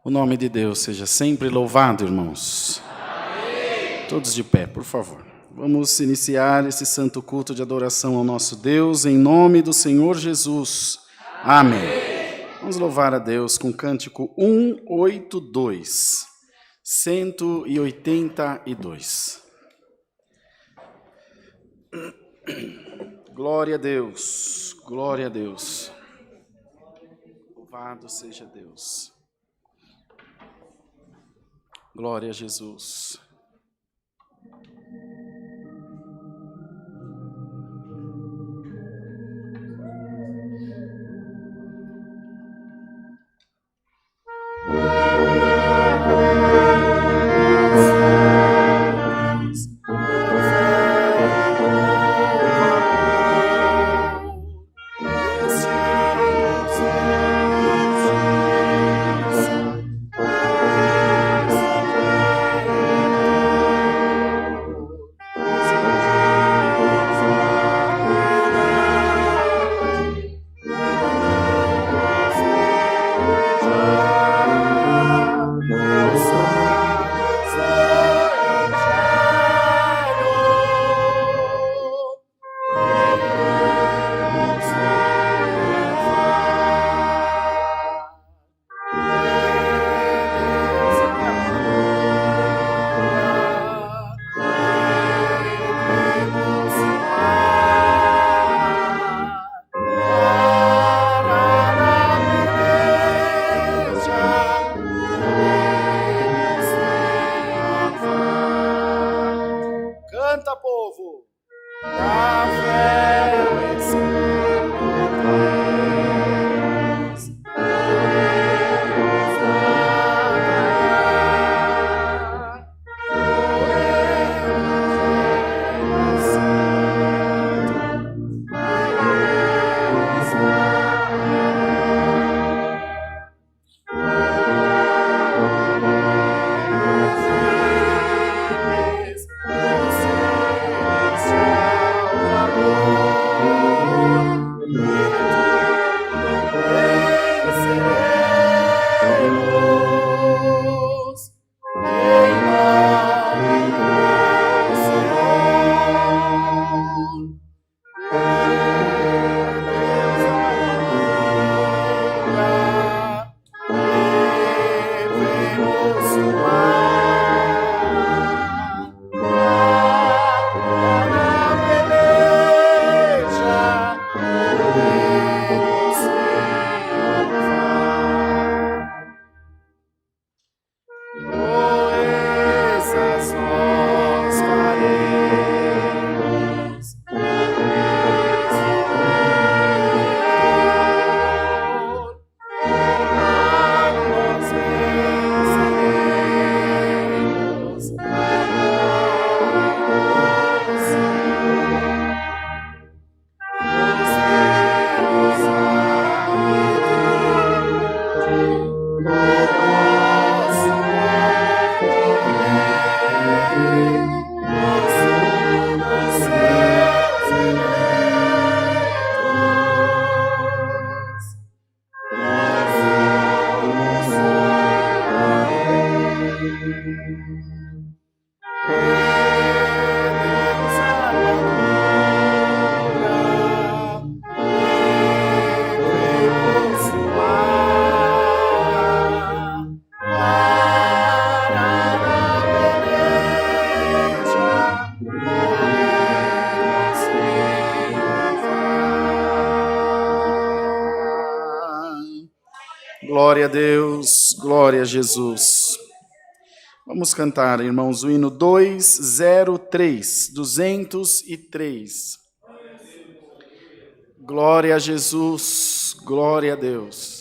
O nome de Deus seja sempre louvado, irmãos. Amém. Todos de pé, por favor. Vamos iniciar esse santo culto de adoração ao nosso Deus, em nome do Senhor Jesus. Amém. Vamos louvar a Deus com o cântico 182. 182. Glória a Deus, glória a Deus. Louvado seja Deus. Glória a Jesus. Canta, povo! A fé, o Espírito Glória a Deus, glória a Jesus. Vamos cantar, irmãos, o hino 203, 203. Glória a Jesus, glória a Deus.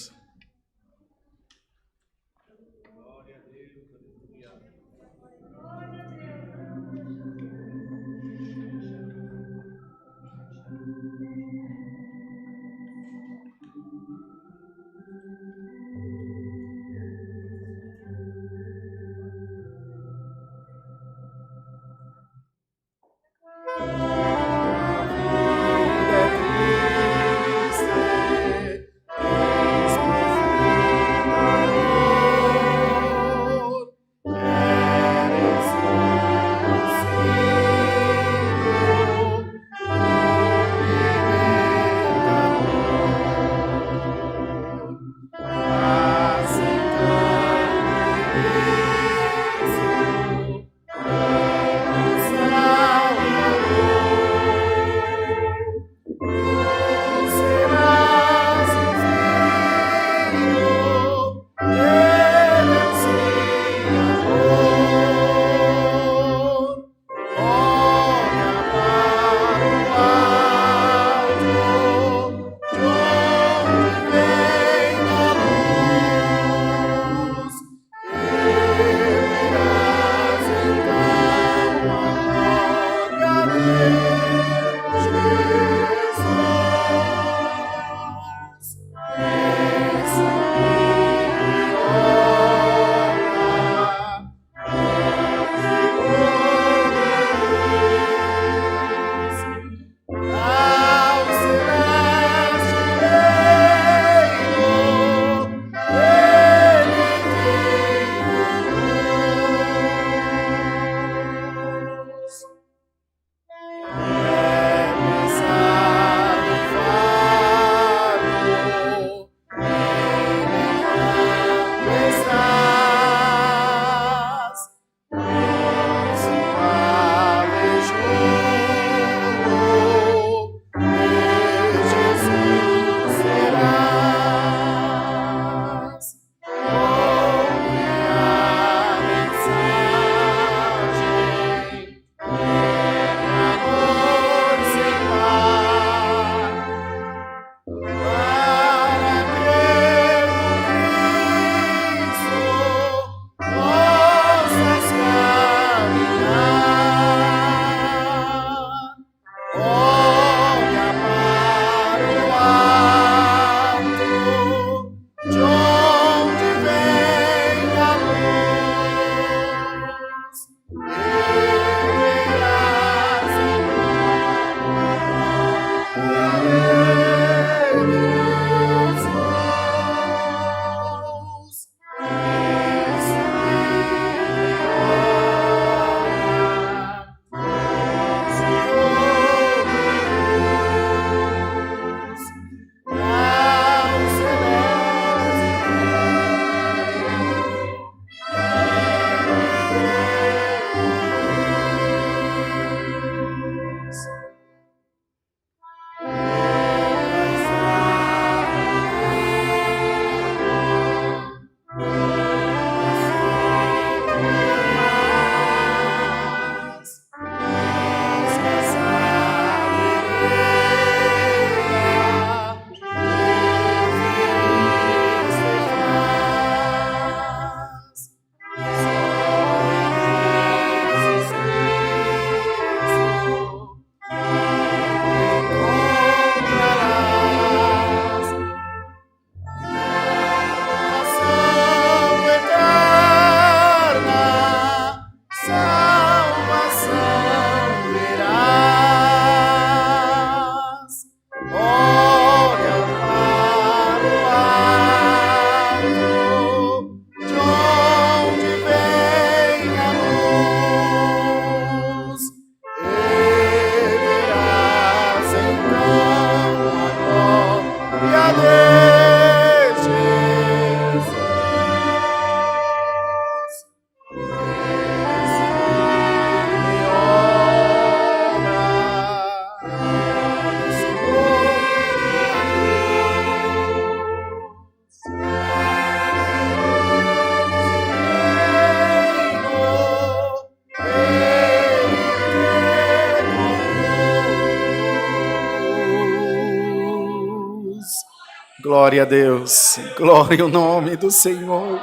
Glória a Deus. Glória ao nome do Senhor.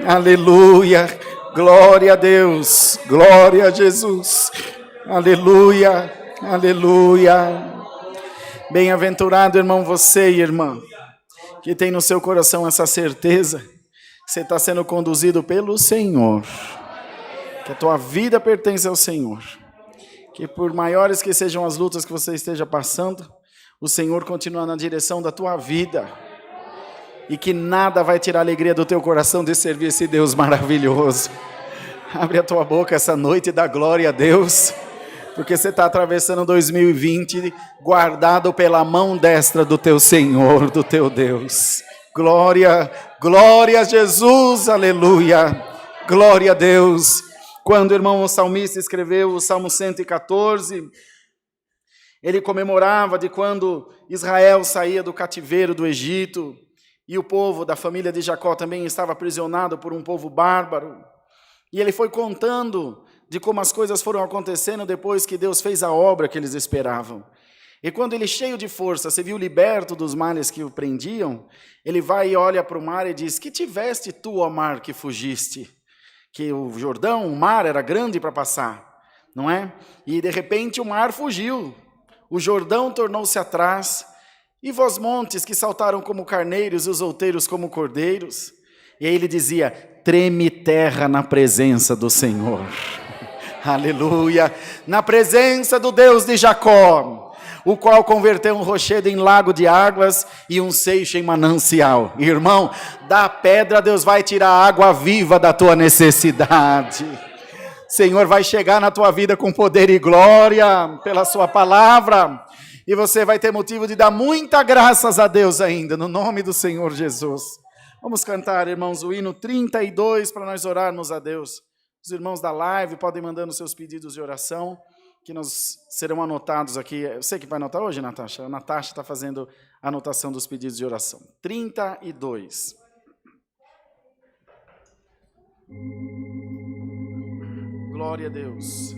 Aleluia. Glória a Deus. Glória a Jesus. Aleluia. Aleluia. Bem-aventurado, irmão, você e irmã, que tem no seu coração essa certeza que você está sendo conduzido pelo Senhor, que a tua vida pertence ao Senhor, que por maiores que sejam as lutas que você esteja passando, o Senhor continua na direção da tua vida, e que nada vai tirar a alegria do teu coração de servir esse Deus maravilhoso. Abre a tua boca essa noite e dá glória a Deus, porque você está atravessando 2020 guardado pela mão destra do teu Senhor, do teu Deus. Glória, glória a Jesus, aleluia, glória a Deus. Quando o irmão salmista escreveu o Salmo 114, ele comemorava de quando Israel saía do cativeiro do Egito, e o povo da família de Jacó também estava aprisionado por um povo bárbaro. E ele foi contando de como as coisas foram acontecendo depois que Deus fez a obra que eles esperavam. E quando ele, cheio de força, se viu liberto dos males que o prendiam, ele vai e olha para o mar e diz: que tiveste tu, ó mar, que fugiste? Que o Jordão, o mar, era grande para passar, não é? E de repente o mar fugiu, o Jordão tornou-se atrás, e vós montes que saltaram como carneiros e os outeiros como cordeiros. E aí ele dizia: treme terra na presença do Senhor. Aleluia, na presença do Deus de Jacó, o qual converteu um rochedo em lago de águas e um seixo em manancial. Irmão, da pedra Deus vai tirar a água viva da tua necessidade. Senhor vai chegar na tua vida com poder e glória pela sua palavra, e você vai ter motivo de dar muita graças a Deus ainda, no nome do Senhor Jesus. Vamos cantar, irmãos, o hino 32 para nós orarmos a Deus. Os irmãos da live podem mandando seus pedidos de oração, que nós serão anotados aqui. Você que vai anotar hoje, Natasha? A Natasha está fazendo a anotação dos pedidos de oração. 32. Glória a Deus.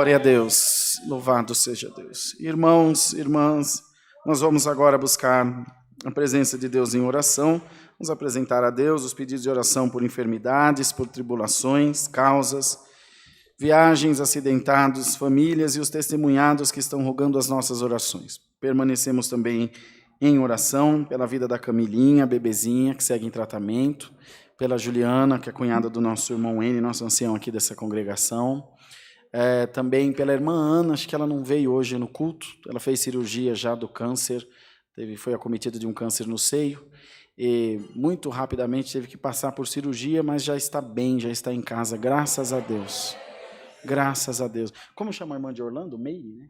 Glória a Deus, louvado seja Deus. Irmãos, irmãs, nós vamos agora buscar a presença de Deus em oração. Vamos apresentar a Deus os pedidos de oração por enfermidades, por tribulações, causas, viagens, acidentados, famílias e os testemunhados que estão rogando as nossas orações. Permanecemos também em oração pela vida da Camilinha, bebezinha, que segue em tratamento, pela Juliana, que é cunhada do nosso irmão N, nosso ancião aqui dessa congregação. Também pela irmã Ana, acho que ela não veio hoje no culto, ela fez cirurgia já do câncer, foi acometida de um câncer no seio, e muito rapidamente teve que passar por cirurgia, mas já está bem, já está em casa, graças a Deus. Graças a Deus. Como chama a irmã de Orlando? Meire, né?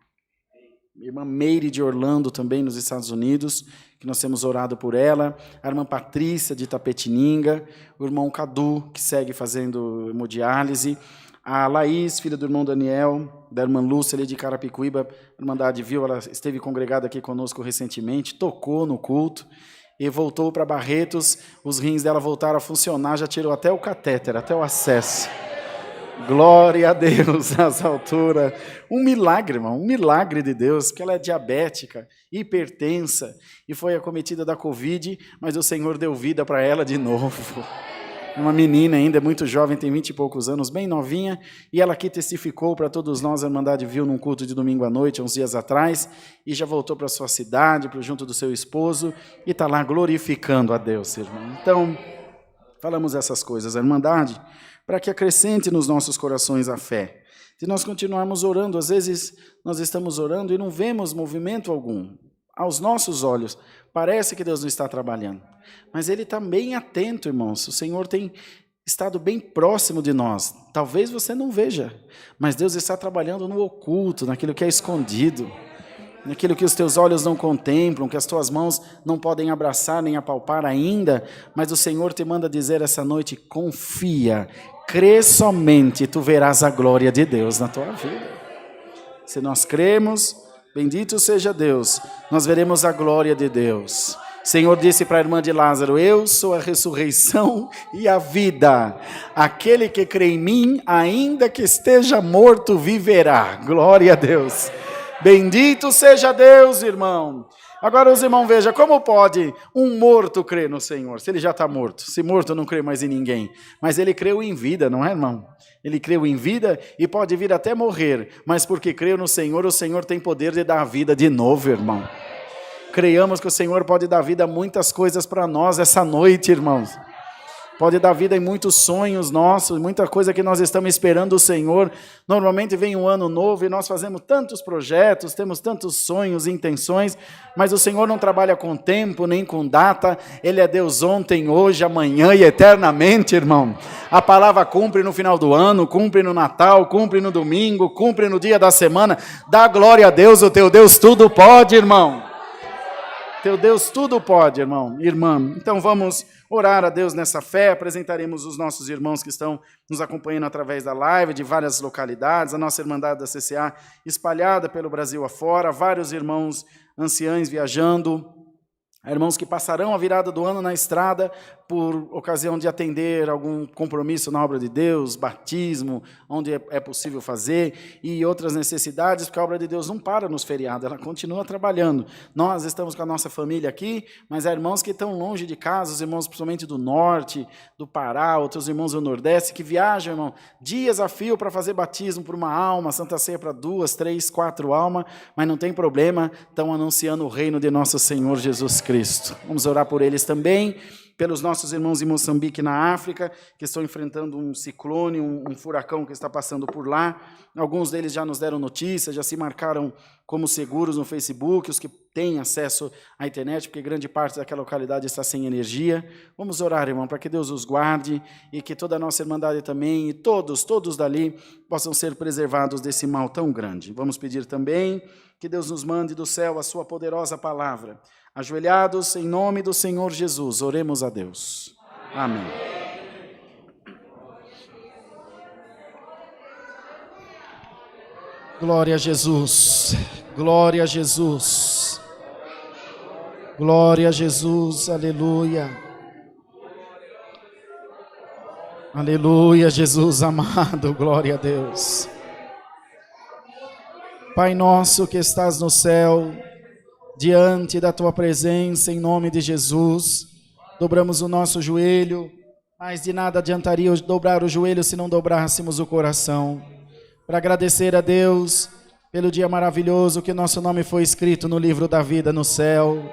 Irmã Meire de Orlando, também nos Estados Unidos, que nós temos orado por ela. A irmã Patrícia de Itapetininga, o irmão Cadu, que segue fazendo hemodiálise. A Laís, filha do irmão Daniel, da irmã Lúcia, ali de Carapicuíba, a Irmandade Viu, ela esteve congregada aqui conosco recentemente, tocou no culto e voltou para Barretos. Os rins dela voltaram a funcionar, já tirou até o catéter, até o acesso. Glória a Deus nas alturas. Um milagre, irmão, um milagre de Deus, porque ela é diabética, hipertensa, e foi acometida da Covid, mas o Senhor deu vida para ela de novo. Uma menina ainda, é muito jovem, tem 20 e poucos anos, bem novinha, e ela aqui testificou para todos nós, a Irmandade Viu num culto de domingo à noite, uns dias atrás, e já voltou para sua cidade, junto do seu esposo, e está lá glorificando a Deus, irmão. Então, falamos essas coisas, a Irmandade, para que acrescente nos nossos corações a fé. Se nós continuarmos orando, às vezes nós estamos orando e não vemos movimento algum. Aos nossos olhos, parece que Deus não está trabalhando. Mas Ele está bem atento, irmãos. O Senhor tem estado bem próximo de nós. Talvez você não veja, mas Deus está trabalhando no oculto, naquilo que é escondido, naquilo que os teus olhos não contemplam, que as tuas mãos não podem abraçar nem apalpar ainda, mas o Senhor te manda dizer essa noite: confia, crê somente, tu verás a glória de Deus na tua vida. Se nós cremos, bendito seja Deus, nós veremos a glória de Deus. O Senhor disse para a irmã de Lázaro: eu sou a ressurreição e a vida. Aquele que crê em mim, ainda que esteja morto, viverá. Glória a Deus. Bendito seja Deus, irmão. Agora os irmãos vejam, como pode um morto crer no Senhor, se ele já está morto? Se morto não crê mais em ninguém. Mas ele creu em vida, não é, irmão? Ele creu em vida e pode vir até morrer, mas porque creu no Senhor, o Senhor tem poder de dar a vida de novo, irmão. Creiamos que o Senhor pode dar vida a muitas coisas para nós essa noite, irmãos. Pode dar vida em muitos sonhos nossos, muita coisa que nós estamos esperando o Senhor. Normalmente vem um ano novo e nós fazemos tantos projetos, temos tantos sonhos e intenções, mas o Senhor não trabalha com tempo, nem com data. Ele é Deus ontem, hoje, amanhã e eternamente, irmão. A palavra cumpre no final do ano, cumpre no Natal, cumpre no domingo, cumpre no dia da semana. Dá glória a Deus, o teu Deus tudo pode, irmão. Teu Deus tudo pode, irmão, irmã. Então vamos orar a Deus nessa fé. Apresentaremos os nossos irmãos que estão nos acompanhando através da live, de várias localidades, a nossa Irmandade da CCA espalhada pelo Brasil afora, vários irmãos anciãos viajando, irmãos que passarão a virada do ano na estrada por ocasião de atender algum compromisso na obra de Deus, batismo, onde é possível fazer, e outras necessidades, porque a obra de Deus não para nos feriados, ela continua trabalhando. Nós estamos com a nossa família aqui, mas há irmãos que estão longe de casa, os irmãos principalmente do norte, do Pará, outros irmãos do Nordeste, que viajam, irmão, dias a fio para fazer batismo por uma alma, Santa Ceia para 2, 3, 4 almas, mas não tem problema, estão anunciando o reino de nosso Senhor Jesus Cristo. Vamos orar por eles também, pelos nossos irmãos em Moçambique, na África, que estão enfrentando um ciclone, um furacão que está passando por lá. Alguns deles já nos deram notícias, já se marcaram como seguros no Facebook, os que têm acesso à internet, porque grande parte daquela localidade está sem energia. Vamos orar, irmão, para que Deus os guarde e que toda a nossa Irmandade também, e todos dali, possam ser preservados desse mal tão grande. Vamos pedir também que Deus nos mande do céu a sua poderosa palavra. Ajoelhados em nome do Senhor Jesus, oremos a Deus. Amém. Glória a Jesus, glória a Jesus, glória a Jesus, aleluia. Aleluia, Jesus amado, glória a Deus. Pai nosso que estás no céu, diante da tua presença, em nome de Jesus, dobramos o nosso joelho, mas de nada adiantaria dobrar o joelho se não dobrássemos o coração, para agradecer a Deus pelo dia maravilhoso que nosso nome foi escrito no livro da vida no céu.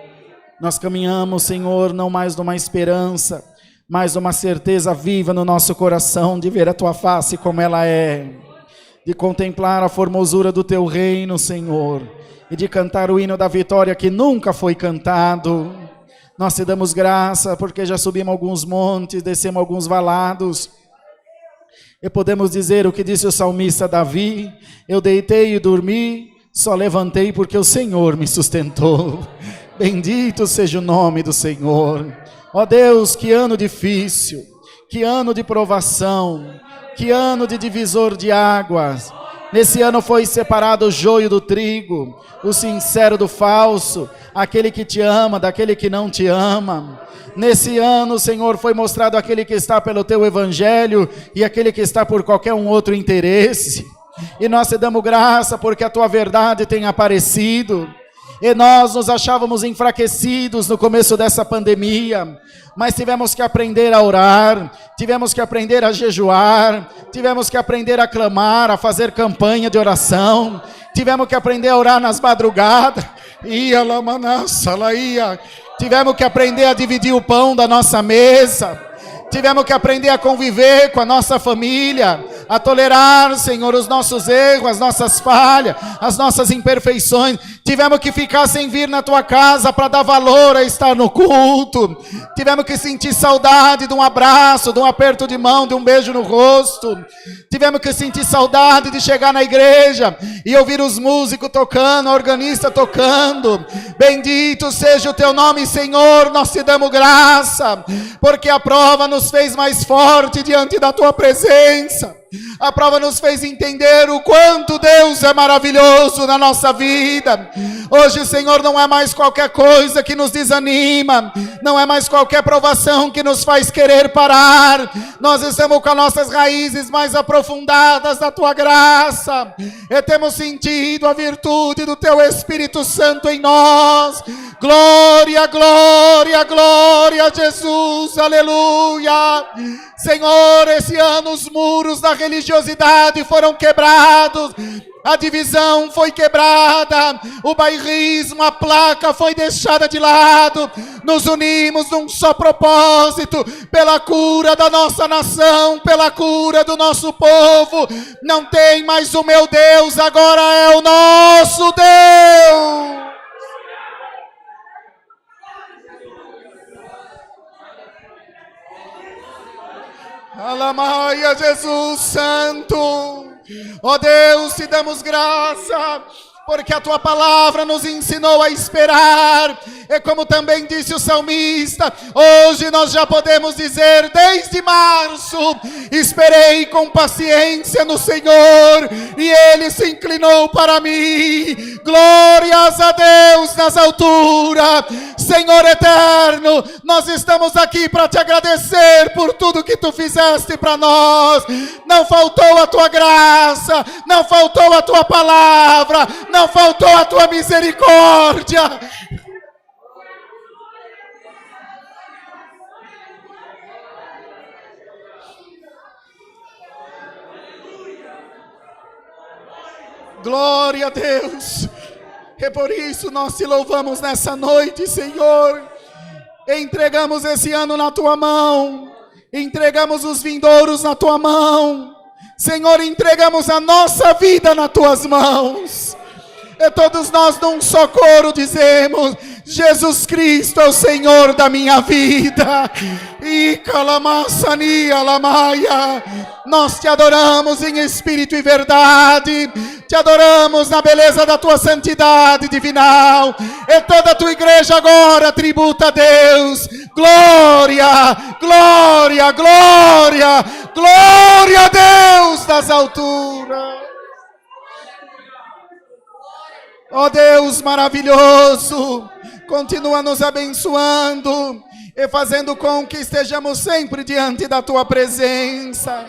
Nós caminhamos, Senhor, não mais numa esperança, mas uma certeza viva no nosso coração de ver a tua face como ela é, de contemplar a formosura do teu reino, Senhor, e de cantar o hino da vitória que nunca foi cantado. Nós te damos graça porque já subimos alguns montes, descemos alguns valados, e podemos dizer o que disse o salmista Davi: eu deitei e dormi, só levantei porque o Senhor me sustentou. Bendito seja o nome do Senhor. Ó Deus, que ano difícil, que ano de provação, que ano de divisor de águas. Nesse ano foi separado o joio do trigo, o sincero do falso, aquele que te ama daquele que não te ama. Nesse ano, Senhor, foi mostrado aquele que está pelo teu evangelho e aquele que está por qualquer um outro interesse. E nós te damos graça porque a tua verdade tem aparecido. E nós nos achávamos enfraquecidos no começo dessa pandemia, mas tivemos que aprender a orar, tivemos que aprender a jejuar, tivemos que aprender a clamar, a fazer campanha de oração, tivemos que aprender a orar nas madrugadas, tivemos que aprender a dividir o pão da nossa mesa, tivemos que aprender a conviver com a nossa família, a tolerar, Senhor, os nossos erros, as nossas falhas, as nossas imperfeições. Tivemos que ficar sem vir na tua casa para dar valor a estar no culto. Tivemos que sentir saudade de um abraço, de um aperto de mão, de um beijo no rosto. Tivemos que sentir saudade de chegar na igreja e ouvir os músicos tocando, a organista tocando. Bendito seja o teu nome, Senhor, nós te damos graça, porque a prova nos fez mais forte diante da tua presença. A prova nos fez entender o quanto Deus é maravilhoso na nossa vida. Hoje, Senhor, não é mais qualquer coisa que nos desanima, não é mais qualquer provação que nos faz querer parar. Nós estamos com as nossas raízes mais aprofundadas da tua graça e temos sentido a virtude do teu Espírito Santo em nós. Glória, glória, glória a Jesus, aleluia. Senhor, esse ano os muros da religiosidade foram quebrados, a divisão foi quebrada, o bairrismo, a placa foi deixada de lado, nos unimos num só propósito, pela cura da nossa nação, pela cura do nosso povo. Não tem mais o meu Deus, agora é o nosso Deus. Alamaia, Jesus Santo. Ó Deus, te damos graça, porque a tua palavra nos ensinou a esperar. E como também disse o salmista, hoje nós já podemos dizer, desde março, esperei com paciência no Senhor, e Ele se inclinou para mim. Glórias a Deus nas alturas. Senhor eterno, nós estamos aqui para te agradecer por tudo que tu fizeste para nós. Não faltou a tua graça, não faltou a tua palavra, não faltou a tua misericórdia. Glória a Deus. E por isso nós te louvamos nessa noite, Senhor. Entregamos esse ano na tua mão, entregamos os vindouros na tua mão, Senhor, entregamos a nossa vida nas tuas mãos. E todos nós num só coro dizemos: Jesus Cristo é o Senhor da minha vida. E calamassani alamaia. Nós te adoramos em espírito e verdade. Te adoramos na beleza da tua santidade divinal. E toda a tua igreja agora tributa a Deus. Glória, glória, glória, glória a Deus das alturas. Ó Deus maravilhoso, continua nos abençoando e fazendo com que estejamos sempre diante da tua presença.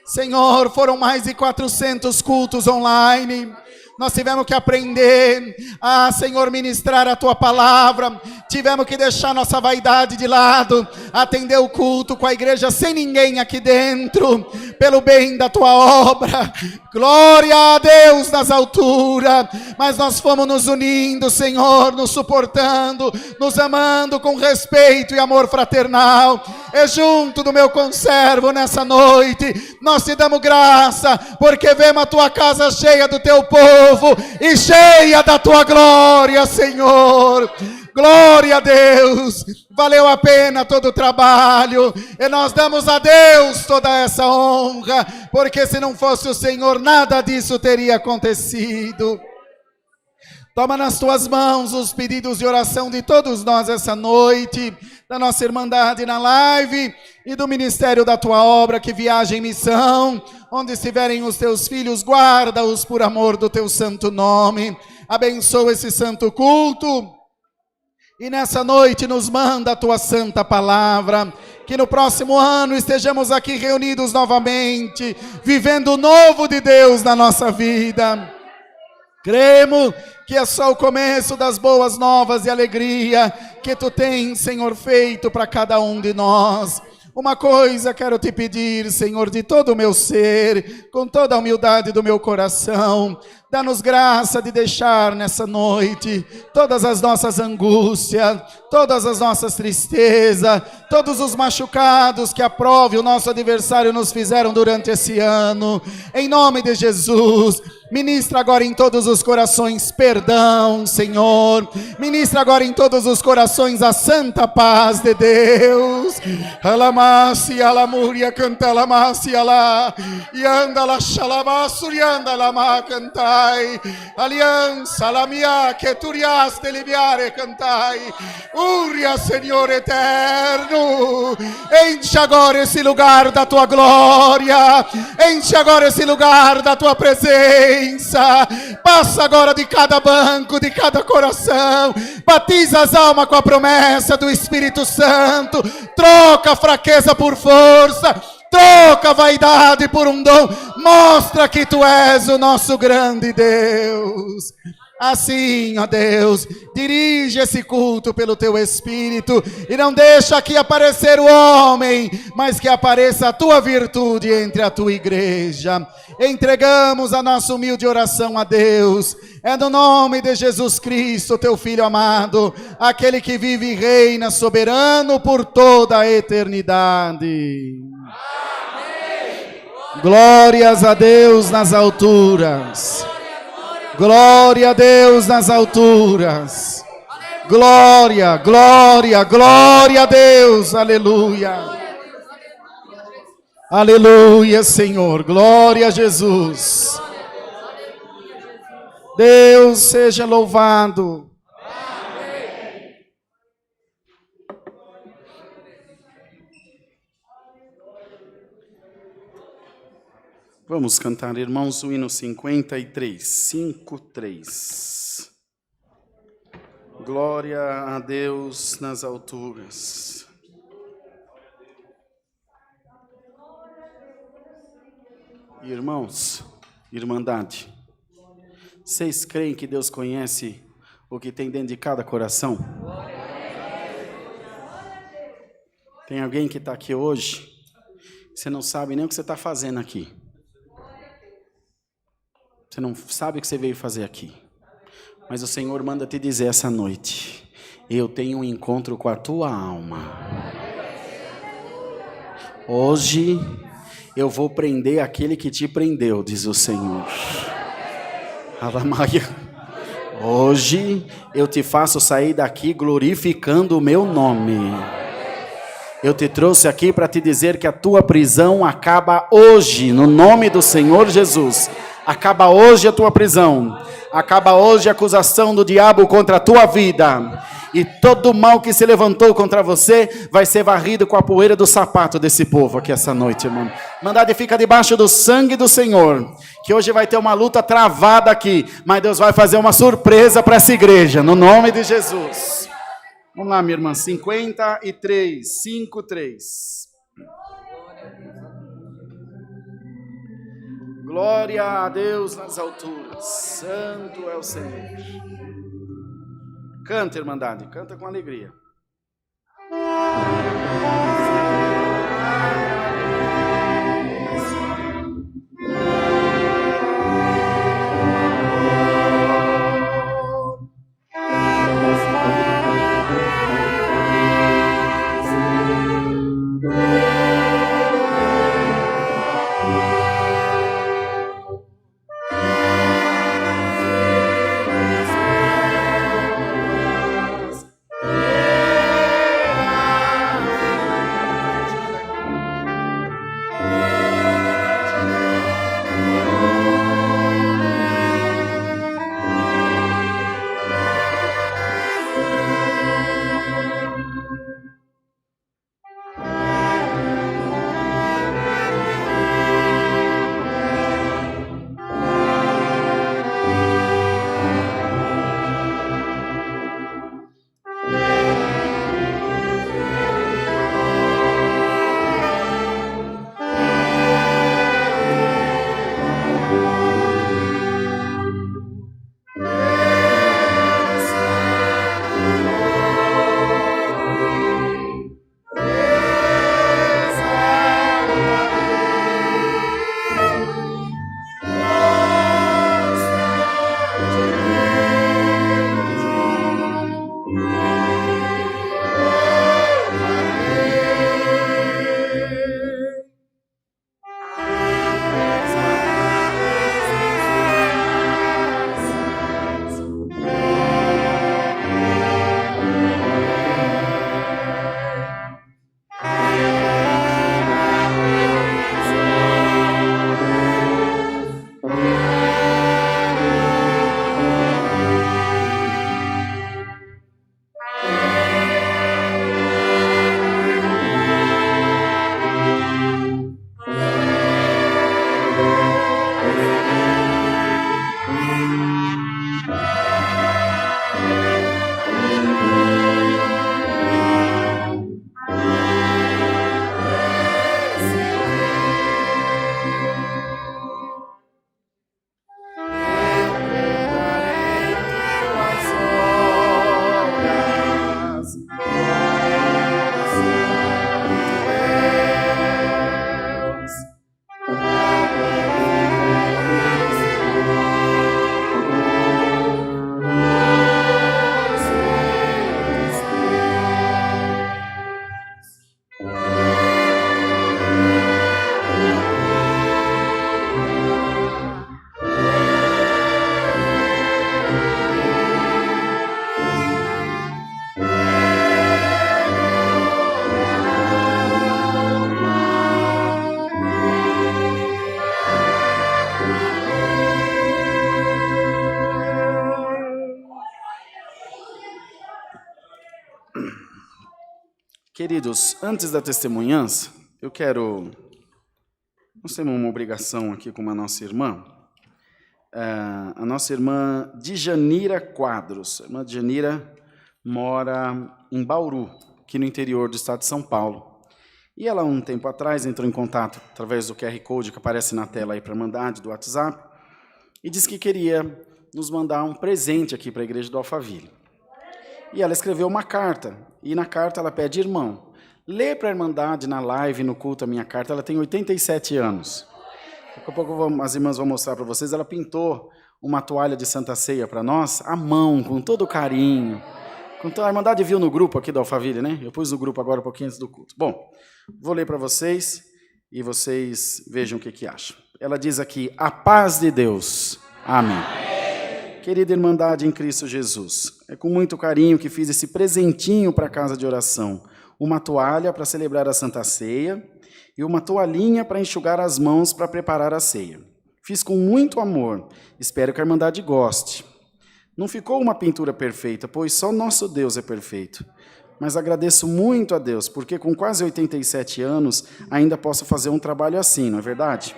Senhor, foram mais de 400 cultos online. nós tivemos que aprender a, Senhor, ministrar a Tua palavra, tivemos que deixar nossa vaidade de lado, atender o culto com a igreja sem ninguém aqui dentro, pelo bem da Tua obra. Glória a Deus nas alturas, mas nós fomos nos unindo, Senhor, nos suportando, nos amando com respeito e amor fraternal. E junto do meu conservo nessa noite, nós te damos graça, porque vemos a Tua casa cheia do Teu povo e cheia da Tua glória, Senhor. Glória a Deus, valeu a pena todo o trabalho, e nós damos a Deus toda essa honra, porque se não fosse o Senhor, nada disso teria acontecido. Toma nas Tuas mãos os pedidos de oração de todos nós essa noite, da nossa Irmandade na live e do Ministério da Tua Obra que viaja em missão. Onde estiverem os Teus filhos, guarda-os por amor do Teu santo nome. Abençoa esse santo culto. E nessa noite nos manda a Tua santa palavra, que no próximo ano estejamos aqui reunidos novamente, vivendo o novo de Deus na nossa vida. Cremos que é só o começo das boas novas e alegria que Tu tens, Senhor, feito para cada um de nós. Uma coisa quero Te pedir, Senhor, de todo o meu ser, com toda a humildade do meu coração, dá-nos graça de deixar nessa noite todas as nossas angústias, todas as nossas tristezas, todos os machucados que a prova e o nosso adversário nos fizeram durante esse ano. Em nome de Jesus, ministra agora em todos os corações perdão, Senhor. Ministra agora em todos os corações a santa paz de Deus. Alamasi, alamuria, canta alamasi, alá. Yanda la xalabasu, yanda lama, cantai. Aliança, la mia, que turiaste liviare, cantai. Uria, Senhor eterno. Enche agora esse lugar da Tua glória. Enche agora esse lugar da Tua presença. Passa agora de cada banco, de cada coração. Batiza as almas com a promessa do Espírito Santo. Troca a fraqueza por força. Troca a vaidade por um dom. Mostra que Tu és o nosso grande Deus. Assim, ó Deus, dirige esse culto pelo Teu Espírito e não deixa aqui aparecer o homem, mas que apareça a Tua virtude entre a Tua igreja. Entregamos a nossa humilde oração a Deus. É no nome de Jesus Cristo, Teu Filho amado, aquele que vive e reina soberano por toda a eternidade. Amém. Glórias a Deus nas alturas. Glória a Deus nas alturas. Glória, glória, glória a Deus. Aleluia. Aleluia, Senhor. Glória a Jesus. Deus seja louvado. Vamos cantar, irmãos, o hino 53, 53. Glória a Deus nas alturas. Irmãos, Irmandade, vocês creem que Deus conhece o que tem dentro de cada coração? Tem alguém que está aqui hoje, você não sabe nem o que você está fazendo aqui. Você não sabe o que você veio fazer aqui. Mas o Senhor manda te dizer essa noite: eu tenho um encontro com a tua alma. Hoje eu vou prender aquele que te prendeu, diz o Senhor. Hoje eu te faço sair daqui glorificando o meu nome. Eu te trouxe aqui para te dizer que a tua prisão acaba hoje, no nome do Senhor Jesus. Acaba hoje a tua prisão. Acaba hoje a acusação do diabo contra a tua vida. E todo o mal que se levantou contra você vai ser varrido com a poeira do sapato desse povo aqui essa noite, irmão. Mandade fica debaixo do sangue do Senhor. Que hoje vai ter uma luta travada aqui. Mas Deus vai fazer uma surpresa para essa igreja, no nome de Jesus. Vamos lá, minha irmã, 53, 53. Glória a Deus nas alturas. Santo é o Senhor. Canta, irmandade, canta com alegria. Queridos, antes da testemunhança, nós temos uma obrigação aqui com a nossa irmã, a nossa irmã Djanira Quadros. A irmã Djanira mora em Bauru, aqui no interior do estado de São Paulo. E ela, um tempo atrás, entrou em contato através do QR Code que aparece na tela aí para a Irmandade, do WhatsApp, e disse que queria nos mandar um presente aqui para a igreja do Alphaville. E ela escreveu uma carta, e na carta ela pede: irmão, lê para a Irmandade na live, no culto, a minha carta. Ela tem 87 anos. Daqui a pouco as irmãs vão mostrar para vocês. Ela pintou uma toalha de Santa Ceia para nós, à mão, com todo carinho. A Irmandade viu no grupo aqui do Alphaville, né? Eu pus no grupo agora um pouquinho antes do culto. Bom, vou ler para vocês e vocês vejam o que acham. Ela diz aqui: a paz de Deus. Amém. Querida Irmandade em Cristo Jesus, é com muito carinho que fiz esse presentinho para a casa de oração. Uma toalha para celebrar a Santa Ceia e uma toalhinha para enxugar as mãos para preparar a ceia. Fiz com muito amor, espero que a Irmandade goste. Não ficou uma pintura perfeita, pois só nosso Deus é perfeito. Mas agradeço muito a Deus, porque com quase 87 anos ainda posso fazer um trabalho assim, não é verdade?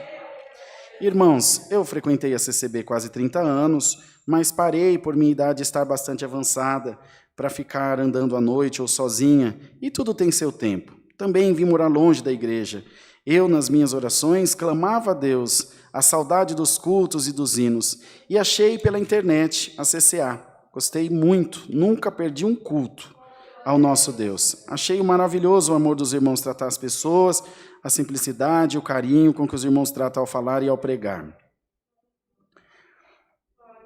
Irmãos, eu frequentei a CCB quase 30 anos, mas parei por minha idade estar bastante avançada para ficar andando à noite ou sozinha, e tudo tem seu tempo. Também vim morar longe da igreja, Eu, nas minhas orações, clamava a Deus a saudade dos cultos e dos hinos, e achei pela internet a CCA. Gostei muito, nunca perdi um culto ao nosso Deus. Achei maravilhoso o amor dos irmãos tratar as pessoas, a simplicidade, o carinho com que os irmãos tratam ao falar e ao pregar.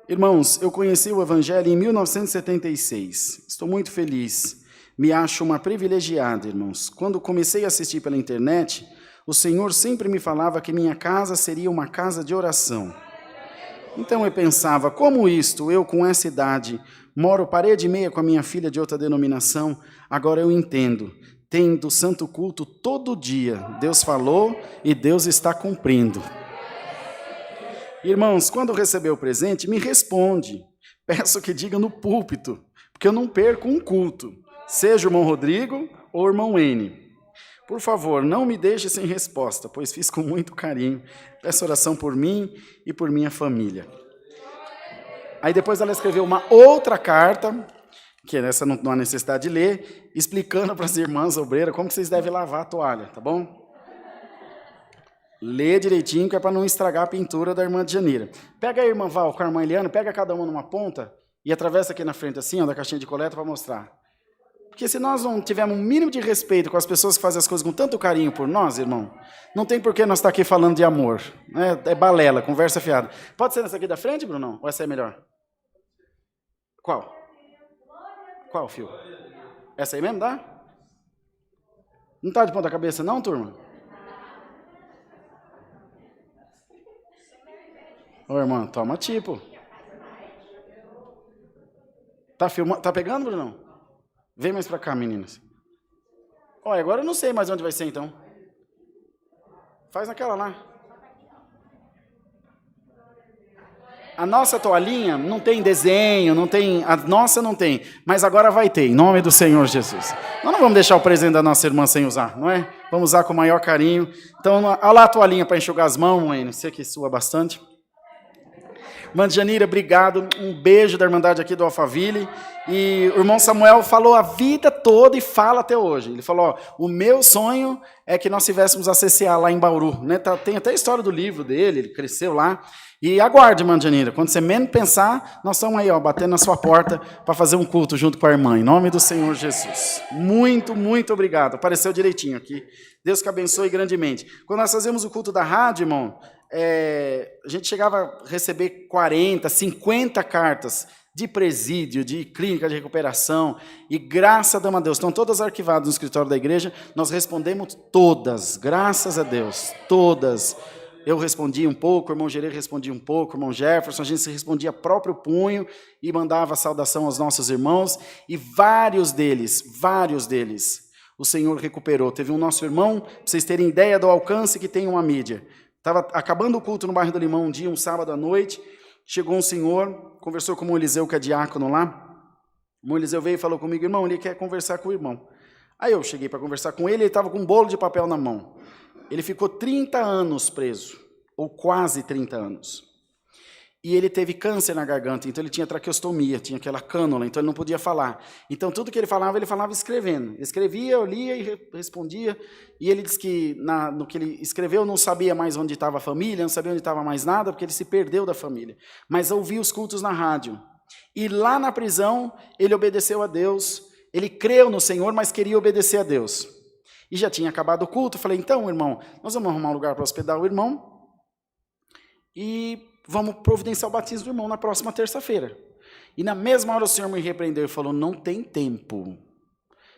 Irmãos, eu conheci o Evangelho em 1976. Estou muito feliz. Me acho uma privilegiada, irmãos. Quando comecei a assistir pela internet, o Senhor sempre me falava que minha casa seria uma casa de oração. Então eu pensava, como isto, eu com essa idade, moro parede e meia com a minha filha de outra denominação, agora eu entendo. Tendo santo culto todo dia. Deus falou e Deus está cumprindo. Irmãos, quando receber o presente, me responde. Peço que diga no púlpito, porque eu não perco um culto, seja o irmão Rodrigo ou o irmão N. Por favor, não me deixe sem resposta, pois fiz com muito carinho. Peço oração por mim e por minha família. Aí depois ela escreveu uma outra carta, que essa não há necessidade de ler, explicando para as irmãs obreiras como que vocês devem lavar a toalha, tá bom? Lê direitinho, que é para não estragar a pintura da irmã Janira. Pega a irmã Val com a irmã Eliana, pega cada uma numa ponta e atravessa aqui na frente assim, ó, da caixinha de coleta para mostrar. Porque se nós não tivermos um mínimo de respeito com as pessoas que fazem as coisas com tanto carinho por nós, irmão, não tem por que nós estar aqui falando de amor. Né? É balela, conversa fiada. Pode ser nessa aqui da frente, Brunão? Ou essa é melhor? Qual? Qual, fio? Essa aí mesmo, dá? Não está de ponta cabeça não, turma? Ô, irmão, toma tipo. Tá filmando? Tá pegando, Brunão? Vem mais pra cá, meninas. Olha, agora eu não sei mais onde vai ser, então. Faz naquela lá. A nossa toalhinha não tem desenho, não tem... A nossa não tem, mas agora vai ter, em nome do Senhor Jesus. Nós não vamos deixar o presente da nossa irmã sem usar, não é? Vamos usar com o maior carinho. Então, olha lá a toalhinha para enxugar as mãos, mãe. Você que sua bastante. Irmã Janira, obrigado. Um beijo da Irmandade aqui do Alphaville. E o irmão Samuel falou a vida toda e fala até hoje. Ele falou, ó, o meu sonho é que nós tivéssemos a CCA lá em Bauru. Né? Tem até a história do livro dele, ele cresceu lá. E aguarde, irmã Janira, quando você menos pensar, nós estamos aí, ó, batendo na sua porta para fazer um culto junto com a irmã, em nome do Senhor Jesus. Muito, muito obrigado. Apareceu direitinho aqui. Deus que abençoe grandemente. Quando nós fazemos o culto da rádio, irmão, a gente chegava a receber 40, 50 cartas de presídio, de clínica de recuperação, e graças a Deus, estão todas arquivadas no escritório da igreja, nós respondemos todas, graças a Deus, todas. Eu respondia um pouco, o irmão Gerê respondia um pouco, o irmão Jefferson, a gente se respondia a próprio punho e mandava a saudação aos nossos irmãos, e vários deles, o Senhor recuperou. Teve um nosso irmão, para vocês terem ideia do alcance que tem uma mídia, estava acabando o culto no bairro do Limão um dia, um sábado à noite, chegou um senhor, conversou com o irmão Eliseu, que é diácono lá, o irmão Eliseu veio e falou comigo, irmão, ele quer conversar com o irmão. Aí eu cheguei para conversar com ele estava com um bolo de papel na mão. Ele ficou 30 anos preso, ou quase 30 anos. E ele teve câncer na garganta, então ele tinha traqueostomia, tinha aquela cânula, então ele não podia falar. Então tudo que ele falava escrevendo. Ele escrevia, eu lia e respondia. E ele disse que no que ele escreveu não sabia mais onde estava a família, não sabia onde estava mais nada, porque ele se perdeu da família. Mas ouvia os cultos na rádio. E lá na prisão, ele obedeceu a Deus, ele creu no Senhor, mas queria obedecer a Deus. E já tinha acabado o culto, eu falei, então, irmão, nós vamos arrumar um lugar para hospedar o irmão e vamos providenciar o batismo do irmão na próxima terça-feira. E na mesma hora o Senhor me repreendeu e falou, não tem tempo,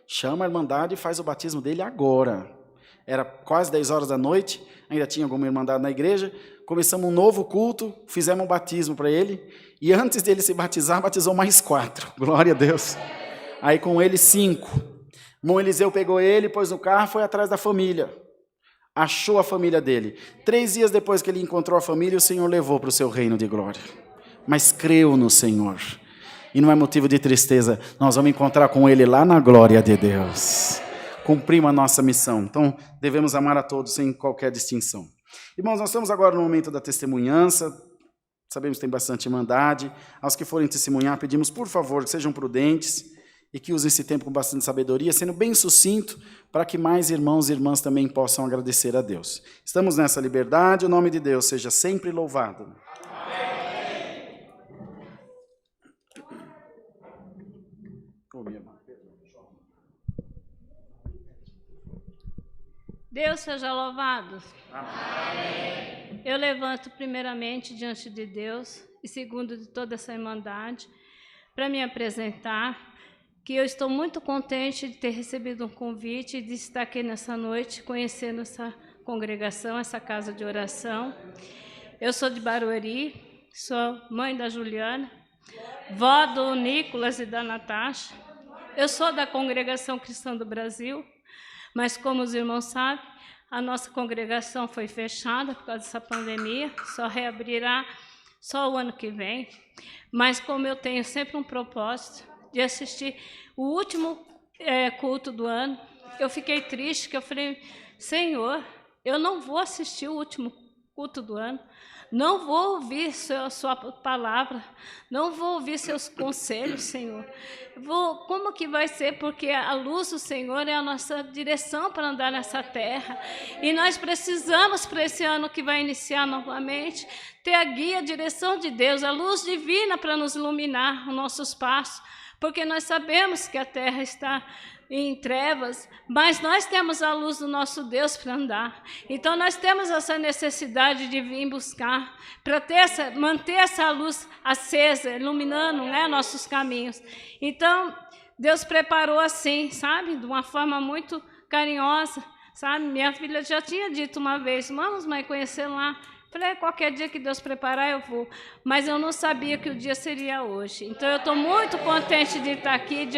chama a irmandade e faz o batismo dele agora. Era quase 10 horas da noite, ainda tinha alguma irmandade na igreja, começamos um novo culto, fizemos um batismo para ele, e antes dele se batizar, batizou mais 4, glória a Deus. Aí com ele 5. O irmão Eliseu pegou ele, pôs no carro, foi atrás da família. Achou a família dele. 3 dias depois que ele encontrou a família, o Senhor levou para o seu reino de glória. Mas creu no Senhor. E não é motivo de tristeza. Nós vamos encontrar com ele lá na glória de Deus. Cumprimos a nossa missão. Então, devemos amar a todos sem qualquer distinção. Irmãos, nós estamos agora no momento da testemunhança. Sabemos que tem bastante irmandade. Aos que forem testemunhar, pedimos, por favor, que sejam prudentes e que use esse tempo com bastante sabedoria, sendo bem sucinto, para que mais irmãos e irmãs também possam agradecer a Deus. Estamos nessa liberdade, o nome de Deus seja sempre louvado. Deus seja louvado. Amém. Eu levanto primeiramente diante de Deus e segundo de toda essa irmandade para me apresentar, que eu estou muito contente de ter recebido um convite e de estar aqui nessa noite, conhecendo essa congregação, essa casa de oração. Eu sou de Barueri, sou mãe da Juliana, vó do Nicolas e da Natasha. Eu sou da Congregação Cristã do Brasil, mas como os irmãos sabem, a nossa congregação foi fechada por causa dessa pandemia, só reabrirá só o ano que vem. Mas como eu tenho sempre um propósito de assistir o último culto do ano, eu fiquei triste, que eu falei, Senhor, eu não vou assistir o último culto do ano, não vou ouvir sua palavra, não vou ouvir seus conselhos, Senhor. Como que vai ser? Porque a luz do Senhor é a nossa direção para andar nessa terra. E nós precisamos, para esse ano que vai iniciar novamente, ter a guia, a direção de Deus, a luz divina para nos iluminar os nossos passos. Porque nós sabemos que a terra está em trevas, mas nós temos a luz do nosso Deus para andar. Então nós temos essa necessidade de vir buscar, para manter essa luz acesa, iluminando, né, nossos caminhos. Então Deus preparou assim, sabe, de uma forma muito carinhosa, sabe. Minha filha já tinha dito uma vez, vamos, mãe, conhecer lá. Falei, qualquer dia que Deus preparar, eu vou. Mas eu não sabia que o dia seria hoje. Então, eu estou muito contente de estar aqui,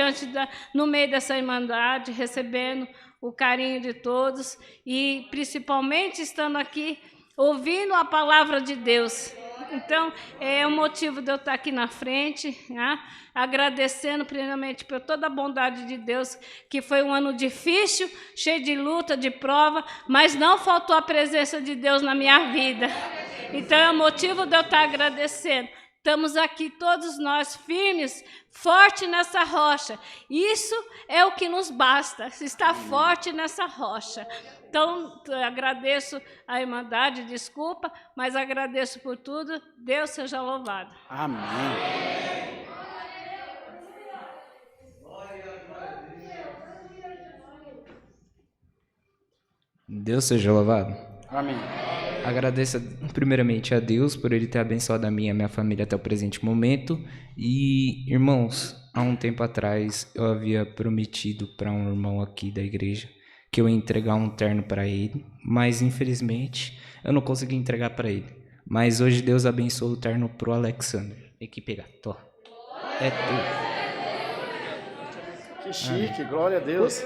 no meio dessa irmandade, recebendo o carinho de todos e, principalmente, estando aqui, ouvindo a palavra de Deus. Então, é o motivo de eu estar aqui na frente, né? Agradecendo primeiramente por toda a bondade de Deus, que foi um ano difícil, cheio de luta, de prova, mas não faltou a presença de Deus na minha vida. Então, é o motivo de eu estar agradecendo. Estamos aqui todos nós firmes, forte nessa rocha. Isso é o que nos basta, estar forte nessa rocha. Então, agradeço a irmandade, desculpa, mas agradeço por tudo. Deus seja louvado. Amém. Deus seja louvado. Amém. Agradeço primeiramente a Deus por Ele ter abençoado a mim e a minha família até o presente momento. E, irmãos, há um tempo atrás eu havia prometido para um irmão aqui da igreja que eu ia entregar um terno para ele, mas infelizmente eu não consegui entregar para ele. Mas hoje Deus abençoou o terno pro Alexander. Tem que pegar, tô. É tu. Que chique, glória a Deus.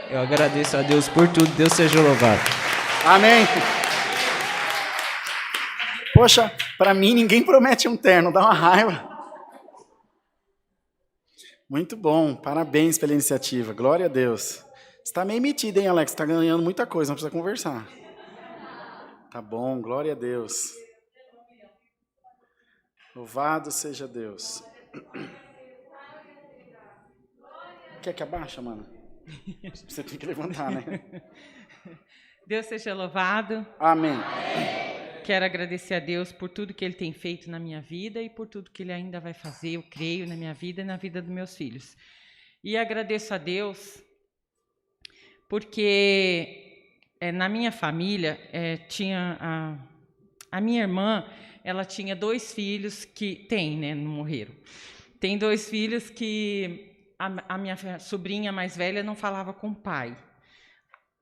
Eu agradeço a Deus por tudo, Deus seja louvado. Amém. Poxa, para mim ninguém promete um terno, dá uma raiva. Muito bom, parabéns pela iniciativa, glória a Deus. Você está meio metido, hein, Alex? Está ganhando muita coisa, não precisa conversar. Tá bom, glória a Deus. Louvado seja Deus. Quer que abaixa, mano? Você tem que levantar, né? Deus seja louvado. Amém. Quero agradecer a Deus por tudo que Ele tem feito na minha vida e por tudo que Ele ainda vai fazer, eu creio, na minha vida e na vida dos meus filhos. E agradeço a Deus porque na minha família tinha a minha irmã, ela tinha 2 filhos que tem, né, não morreram. Tem 2 filhos que a minha sobrinha mais velha não falava com o pai.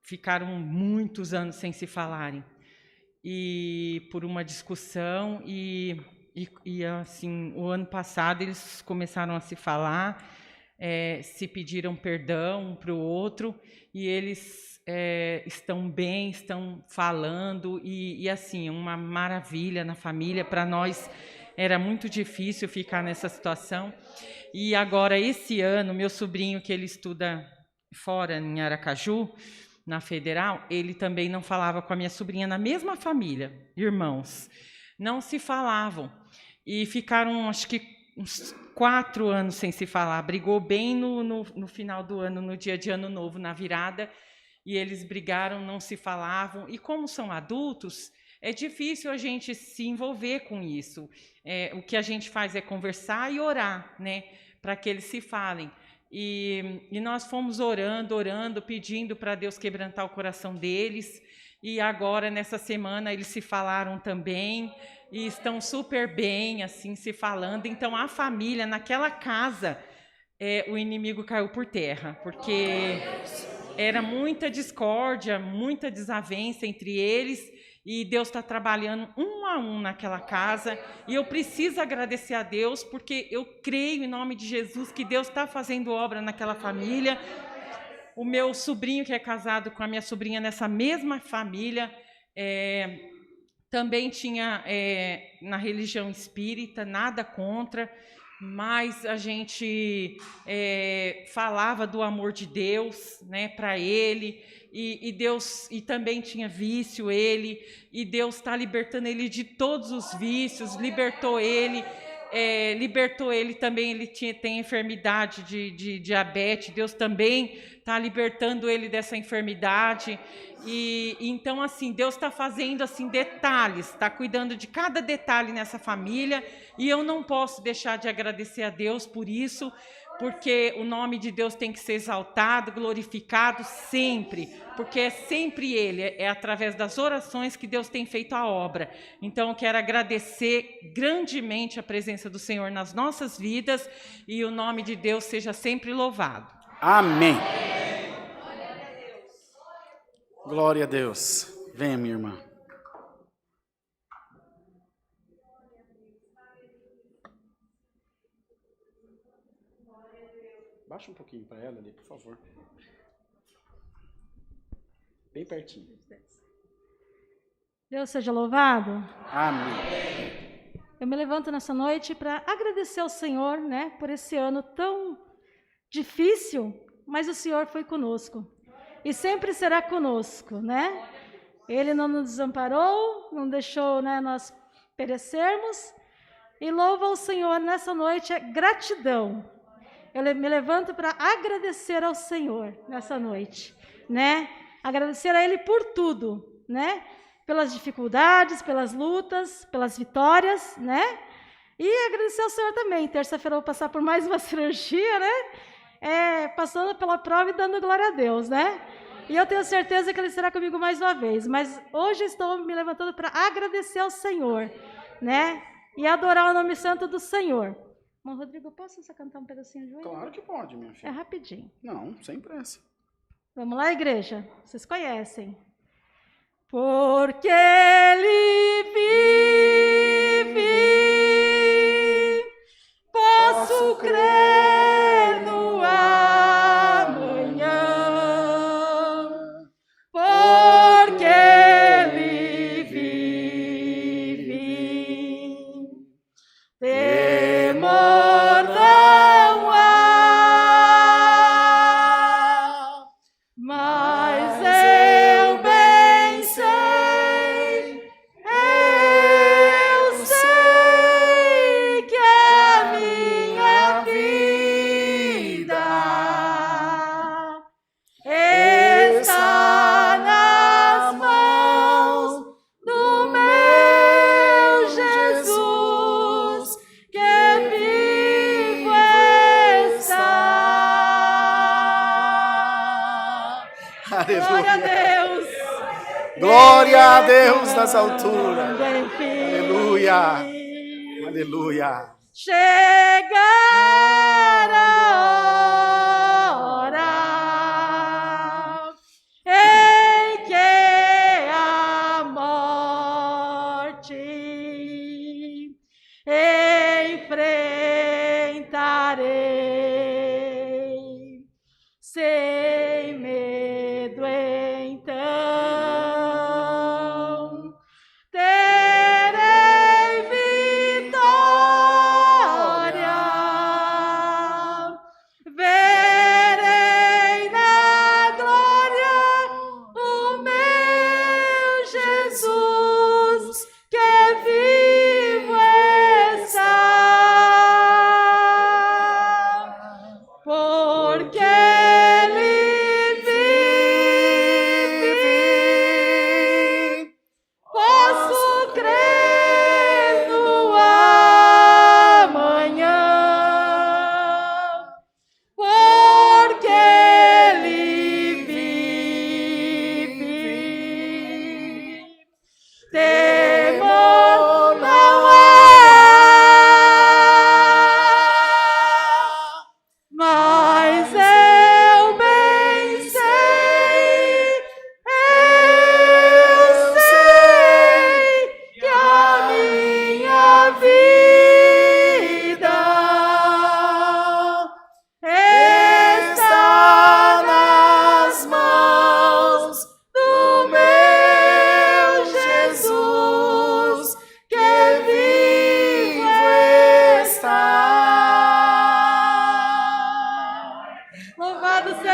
Ficaram muitos anos sem se falarem. E por uma discussão e assim, o ano passado eles começaram a se falar, se pediram perdão um para o outro e eles estão bem, estão falando e assim, uma maravilha na família. Para nós era muito difícil ficar nessa situação. E agora, esse ano, meu sobrinho, que ele estuda fora, em Aracaju, na Federal, ele também não falava com a minha sobrinha, na mesma família, irmãos. Não se falavam. E ficaram, acho que uns 4 anos sem se falar. Brigou bem no final do ano, no dia de Ano Novo, na virada, e eles brigaram, não se falavam. E como são adultos, é difícil a gente se envolver com isso. O que a gente faz é conversar e orar, né, para que eles se falem. E nós fomos orando, pedindo para Deus quebrantar o coração deles. E agora, nessa semana, eles se falaram também e estão super bem, assim, se falando. Então, a família, naquela casa, o inimigo caiu por terra, porque era muita discórdia, muita desavença entre eles, e Deus está trabalhando um a um naquela casa. E eu preciso agradecer a Deus, porque eu creio, em nome de Jesus, que Deus está fazendo obra naquela família. O meu sobrinho, que é casado com a minha sobrinha nessa mesma família, também tinha na religião espírita, nada contra, mas a gente falava do amor de Deus, né, para ele, e Deus, e também tinha vício ele, e Deus está libertando ele de todos os vícios, libertou ele também. Ele tem enfermidade de diabetes, Deus também está libertando ele dessa enfermidade. E então, assim, Deus está fazendo assim detalhes, está cuidando de cada detalhe nessa família, e eu não posso deixar de agradecer a Deus por isso, porque o nome de Deus tem que ser exaltado, glorificado sempre, porque é sempre Ele, é através das orações que Deus tem feito a obra. Então, eu quero agradecer grandemente a presença do Senhor nas nossas vidas, e o nome de Deus seja sempre louvado. Amém. Glória a Deus. Venha, minha irmã. Baixa um pouquinho para ela ali, por favor. Bem pertinho. Deus seja louvado. Amém. Eu me levanto nessa noite para agradecer ao Senhor, né, por esse ano tão difícil, mas o Senhor foi conosco e sempre será conosco, né? Ele não nos desamparou, não deixou, né, nós perecermos. E louvo ao Senhor nessa noite, gratidão. Eu me levanto para agradecer ao Senhor nessa noite, né? Agradecer a Ele por tudo, né? Pelas dificuldades, pelas lutas, pelas vitórias, né? E agradecer ao Senhor também. Terça-feira eu vou passar por mais uma cirurgia, né? Passando pela prova e dando glória a Deus, né? E eu tenho certeza que Ele será comigo mais uma vez. Mas hoje estou me levantando para agradecer ao Senhor, né? E adorar o nome santo do Senhor. Bom, Rodrigo, posso só cantar um pedacinho de hoje? Claro que pode, minha filha. É rapidinho. Não, sem pressa. Vamos lá, igreja? Vocês conhecem. Porque Ele vive, posso crer no amanhã. Porque Ele vive, temor não há, mas eu bem sei que a minha vida está nas mãos do meu Jesus, que vivo está. Glória a Deus. Glória a Deus nas alturas. Enfim. Aleluia. Aleluia. Chegar a hora em que a morte enfrentarei sem medo, então terei vitória, verei na glória o meu Jesus, que vivo está.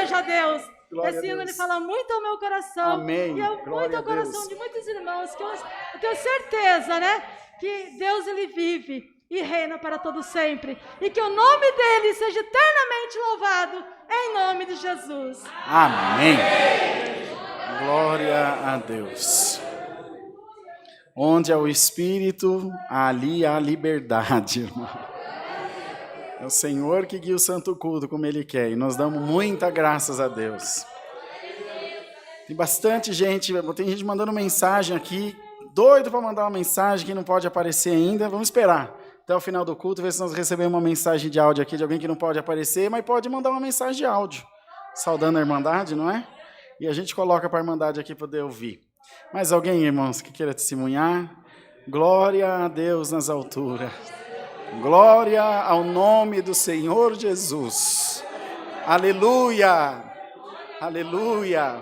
seja Deus. Glória Esse a hino Deus. ele fala muito ao meu coração. Amém. E é Glória muito a ao coração Deus. de muitos irmãos que eu tenho certeza, né? Que Deus ele vive e reina para todo sempre. E que o nome dele seja eternamente louvado em nome de Jesus. Amém. Glória a Deus. Onde é o Espírito, ali há liberdade, irmão. É o Senhor que guia o santo culto como Ele quer. E nós damos muita graças a Deus. Tem bastante gente, tem gente mandando mensagem aqui, doido para mandar uma mensagem que não pode aparecer ainda. Vamos esperar até o final do culto, ver se nós recebemos uma mensagem de áudio aqui de alguém que não pode aparecer, mas pode mandar uma mensagem de áudio, saudando a Irmandade, não é? E a gente coloca para a Irmandade aqui poder ouvir. Mais alguém, irmãos, que queira testemunhar? Glória a Deus nas alturas. Glória ao nome do Senhor Jesus. Aleluia. Aleluia.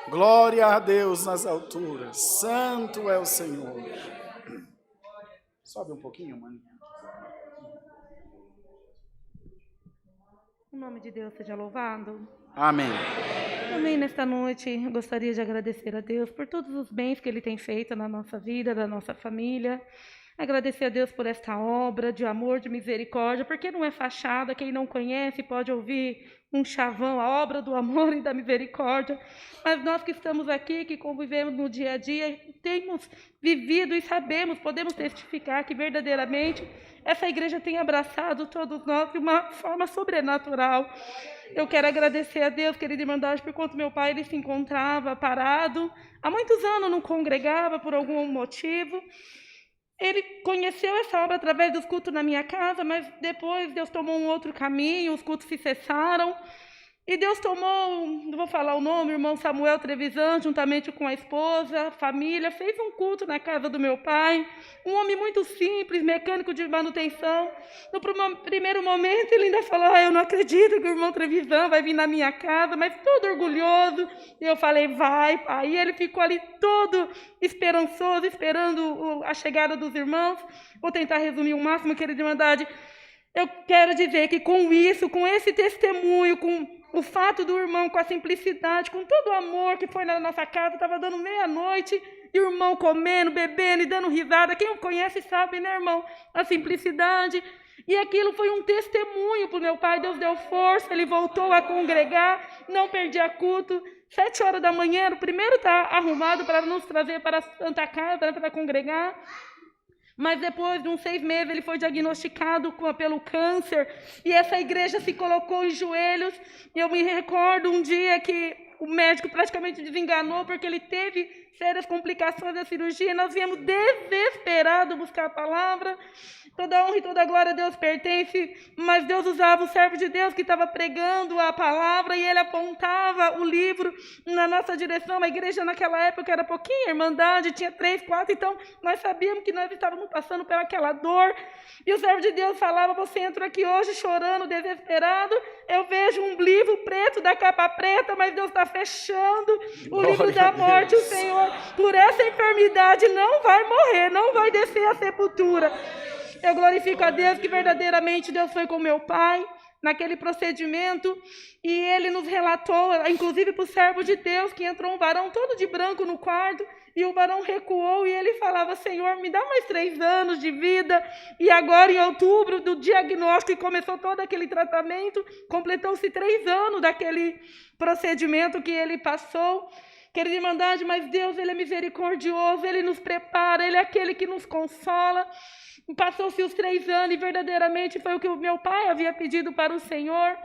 Glória a Deus nas alturas. Santo é o Senhor. Sobe um pouquinho, mano. O nome de Deus seja louvado. Amém. Também nesta noite eu gostaria de agradecer a Deus por todos os bens que Ele tem feito na nossa vida, da nossa família. Agradecer a Deus por esta obra de amor, de misericórdia, porque não é fachada, quem não conhece pode ouvir um chavão, a obra do amor e da misericórdia. Mas nós que estamos aqui, que convivemos no dia a dia, temos vivido e sabemos, podemos testificar que verdadeiramente essa igreja tem abraçado todos nós de uma forma sobrenatural. Eu quero agradecer a Deus, querida Irmandade, por quanto meu pai ele se encontrava parado. Há muitos anos não congregava por algum motivo. Ele conheceu essa obra através dos cultos na minha casa, mas depois Deus tomou um outro caminho, os cultos se cessaram. E Deus tomou, não vou falar o nome, o irmão Samuel Trevisan, juntamente com a esposa, a família, fez um culto na casa do meu pai. Um homem muito simples, mecânico de manutenção. No primeiro momento ele ainda falou, eu não acredito que o irmão Trevisan vai vir na minha casa, mas todo orgulhoso. E eu falei, vai, pai. E ele ficou ali todo esperançoso, esperando a chegada dos irmãos. Vou tentar resumir o máximo, querida Irmandade. Eu quero dizer que com isso, com esse testemunho, com o fato do irmão, com a simplicidade, com todo o amor que foi na nossa casa, estava dando meia-noite, e o irmão comendo, bebendo e dando risada. Quem o conhece sabe, né, irmão? A simplicidade. E aquilo foi um testemunho para o meu pai. Deus deu força, ele voltou a congregar, não perdia culto. 7 horas da manhã, o primeiro está arrumado para nos trazer para a Santa Casa, para congregar. Mas depois de uns 6 meses ele foi diagnosticado pelo câncer e essa igreja se colocou em joelhos. Eu me recordo um dia que o médico praticamente desenganou porque ele teve sérias complicações da cirurgia. Nós viemos desesperados buscar a palavra. Toda honra e toda glória a Deus pertence, mas Deus usava o servo de Deus que estava pregando a palavra e ele apontava o livro na nossa direção. A igreja naquela época era pouquinho, a Irmandade tinha 3, 4, então nós sabíamos que nós estávamos passando por aquela dor. E o servo de Deus falava, você entra aqui hoje chorando, desesperado, eu vejo um livro preto da capa preta, mas Deus está fechando o livro da morte. O Senhor, por essa enfermidade, não vai morrer, não vai descer à sepultura. Eu glorifico a Deus que verdadeiramente Deus foi com meu pai naquele procedimento e ele nos relatou, inclusive para o servo de Deus, que entrou um varão todo de branco no quarto e o varão recuou e ele falava, Senhor, me dá mais 3 anos de vida. E agora em outubro do diagnóstico e começou todo aquele tratamento, completou-se 3 anos daquele procedimento que ele passou. Querida Irmandade, mas Deus, Ele é misericordioso, Ele nos prepara, Ele é aquele que nos consola. Passou-se os 3 anos e verdadeiramente foi o que o meu pai havia pedido para o Senhor.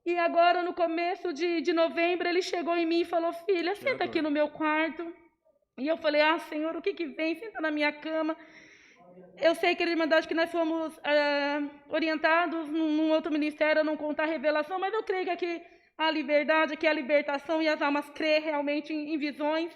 E agora, no começo de novembro, ele chegou em mim e falou, filha, senta aqui no meu quarto. E eu falei, Senhor, o que vem? Senta na minha cama. Eu sei, querida Irmandade, que nós fomos orientados num outro ministério a não contar revelação, mas eu creio que aqui a liberdade, que a libertação e as almas crêem realmente em visões.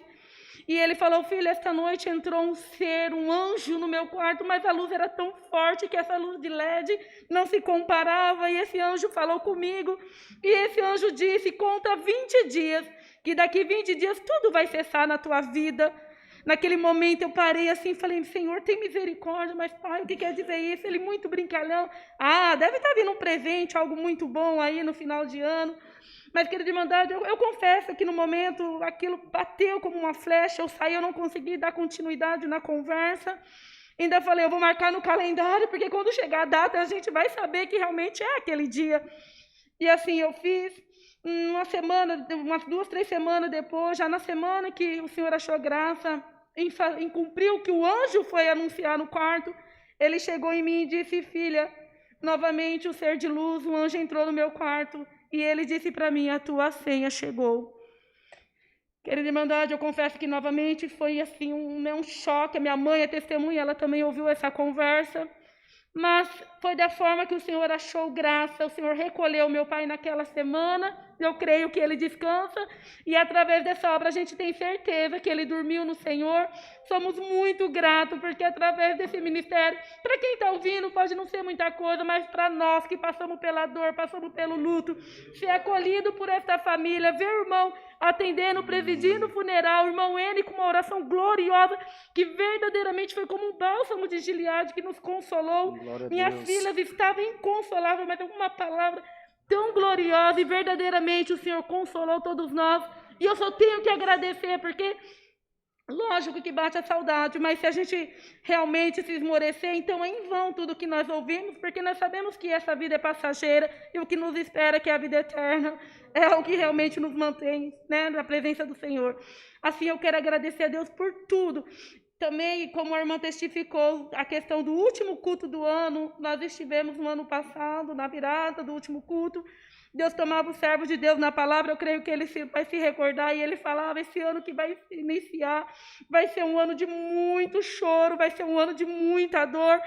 E ele falou, filha, esta noite entrou um ser, um anjo no meu quarto, mas a luz era tão forte que essa luz de LED não se comparava. E esse anjo falou comigo, e esse anjo disse, conta 20 dias, que daqui 20 dias tudo vai cessar na tua vida. Naquele momento eu parei assim e falei, Senhor, tem misericórdia, mas pai, o que quer dizer isso? Ele muito brincalhão. Deve estar vindo um presente, algo muito bom aí no final de ano. Mas, querida Irmandade, eu confesso que no momento aquilo bateu como uma flecha, eu saí, eu não consegui dar continuidade na conversa. Ainda falei, eu vou marcar no calendário, porque quando chegar a data a gente vai saber que realmente é aquele dia. E assim eu fiz. Uma semana, umas 2, 3 semanas depois, já na semana que o Senhor achou graça em cumprir o que o anjo foi anunciar no quarto, ele chegou em mim e disse, filha, novamente o ser de luz, o anjo entrou no meu quarto e ele disse para mim, a tua senha chegou. Querida Irmandade, eu confesso que novamente foi assim um choque. A minha mãe é testemunha, ela também ouviu essa conversa. Mas foi da forma que o Senhor achou graça, o Senhor recolheu meu pai naquela semana, eu creio que ele descansa, e através dessa obra a gente tem certeza que ele dormiu no Senhor. Somos muito gratos, porque através desse ministério, para quem está ouvindo, pode não ser muita coisa, mas para nós que passamos pela dor, passamos pelo luto, ser acolhido por esta família, ver o irmão atendendo, presidindo o funeral, o irmão N com uma oração gloriosa, que verdadeiramente foi como um bálsamo de Gileade, que nos consolou. Minhas filhas estavam inconsoláveis, mas uma palavra tão gloriosa, e verdadeiramente o Senhor consolou todos nós. E eu só tenho que agradecer, porque lógico que bate a saudade, mas se a gente realmente se esmorecer, então é em vão tudo que nós ouvimos, porque nós sabemos que essa vida é passageira e o que nos espera, que é a vida eterna, é o que realmente nos mantém, né, na presença do Senhor. Assim, eu quero agradecer a Deus por tudo. Também, como a irmã testificou, a questão do último culto do ano, nós estivemos no ano passado, na virada do último culto. Deus tomava o servo de Deus na palavra, eu creio que ele vai se recordar, e ele falava, esse ano que vai iniciar, vai ser um ano de muito choro, vai ser um ano de muita dor,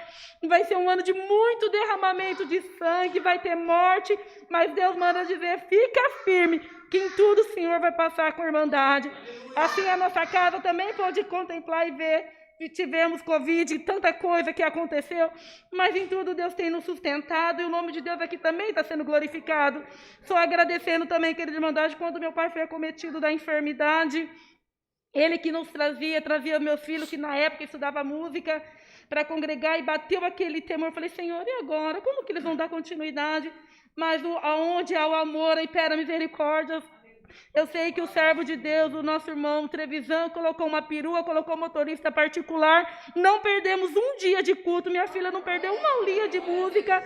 vai ser um ano de muito derramamento de sangue, vai ter morte, mas Deus manda dizer, fica firme, que em tudo o Senhor vai passar com irmandade. Assim a nossa casa também pode contemplar e ver, e tivemos Covid, tanta coisa que aconteceu, mas em tudo Deus tem nos sustentado, e o nome de Deus aqui também está sendo glorificado. Só agradecendo também, querida Irmandade, quando meu pai foi acometido da enfermidade, ele que nos trazia meu filho, que na época estudava música, para congregar, e bateu aquele temor. Eu falei, Senhor, e agora? Como que eles vão dar continuidade? Mas aonde há o amor, impera a misericórdia. Eu sei que o servo de Deus, o nosso irmão Trevisan, colocou uma perua, colocou motorista particular. Não perdemos um dia de culto. Minha filha não perdeu uma aulinha de música.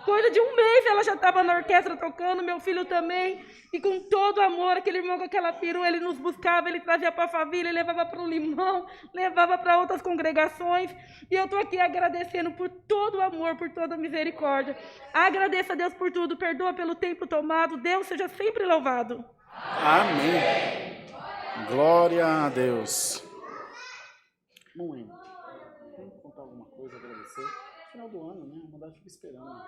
Coisa de um mês ela já estava na orquestra tocando, meu filho também. E com todo amor, aquele irmão com aquela perua, ele nos buscava, ele trazia para a família, levava para o Limão, levava para outras congregações. E eu estou aqui agradecendo por todo o amor, por toda a misericórdia. Agradeço a Deus por tudo, perdoa pelo tempo tomado. Deus seja sempre louvado. Amém. Glória a Deus. Bom, hein? Tem que contar alguma coisa, agradecer? Final do ano, né? A Irmandade fica esperando.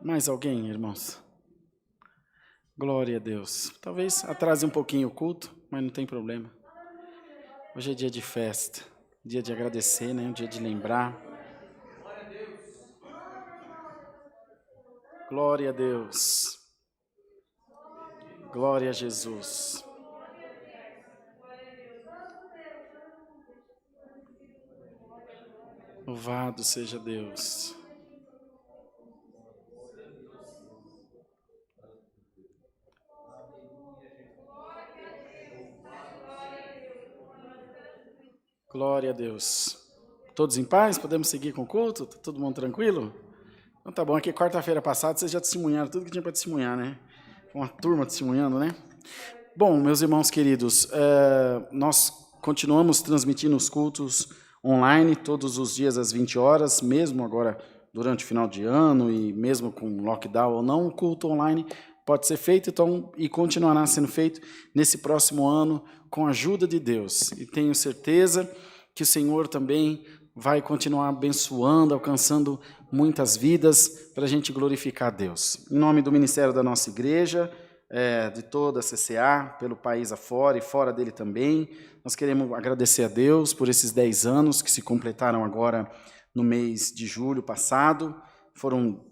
Mais alguém, irmãos? Glória a Deus. Talvez atrase um pouquinho o culto, mas não tem problema. Hoje é dia de festa, dia de agradecer, né? Um dia de lembrar. Glória a Deus. Glória a Jesus. Louvado seja Deus. Glória a Deus. Todos em paz? Podemos seguir com o culto? Tá todo mundo tranquilo? Então tá bom, aqui quarta-feira passada vocês já testemunharam tudo que tinha para testemunhar, né? Foi uma turma testemunhando, né? Bom, meus irmãos queridos, nós continuamos transmitindo os cultos online todos os dias às 20 horas, mesmo agora durante o final de ano e mesmo com lockdown ou não, o culto online pode ser feito então, e continuará sendo feito nesse próximo ano com a ajuda de Deus. E tenho certeza que o Senhor também vai continuar abençoando, alcançando muitas vidas para a gente glorificar a Deus. Em nome do ministério da nossa igreja, de toda a CCA, pelo país afora e fora dele também, nós queremos agradecer a Deus por esses 10 anos que se completaram agora no mês de julho passado. Foram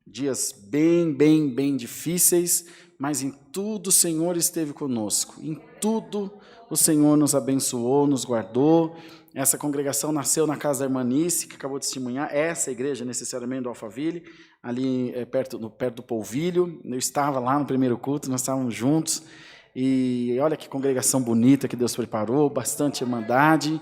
dias bem difíceis, mas em tudo o Senhor esteve conosco. Em tudo o Senhor nos abençoou, nos guardou. Essa congregação nasceu na casa da irmã Nice, que acabou de testemunhar, essa igreja necessariamente do Alphaville, ali perto do Polvilho. Eu estava lá no primeiro culto, nós estávamos juntos, e olha que congregação bonita que Deus preparou, bastante irmandade.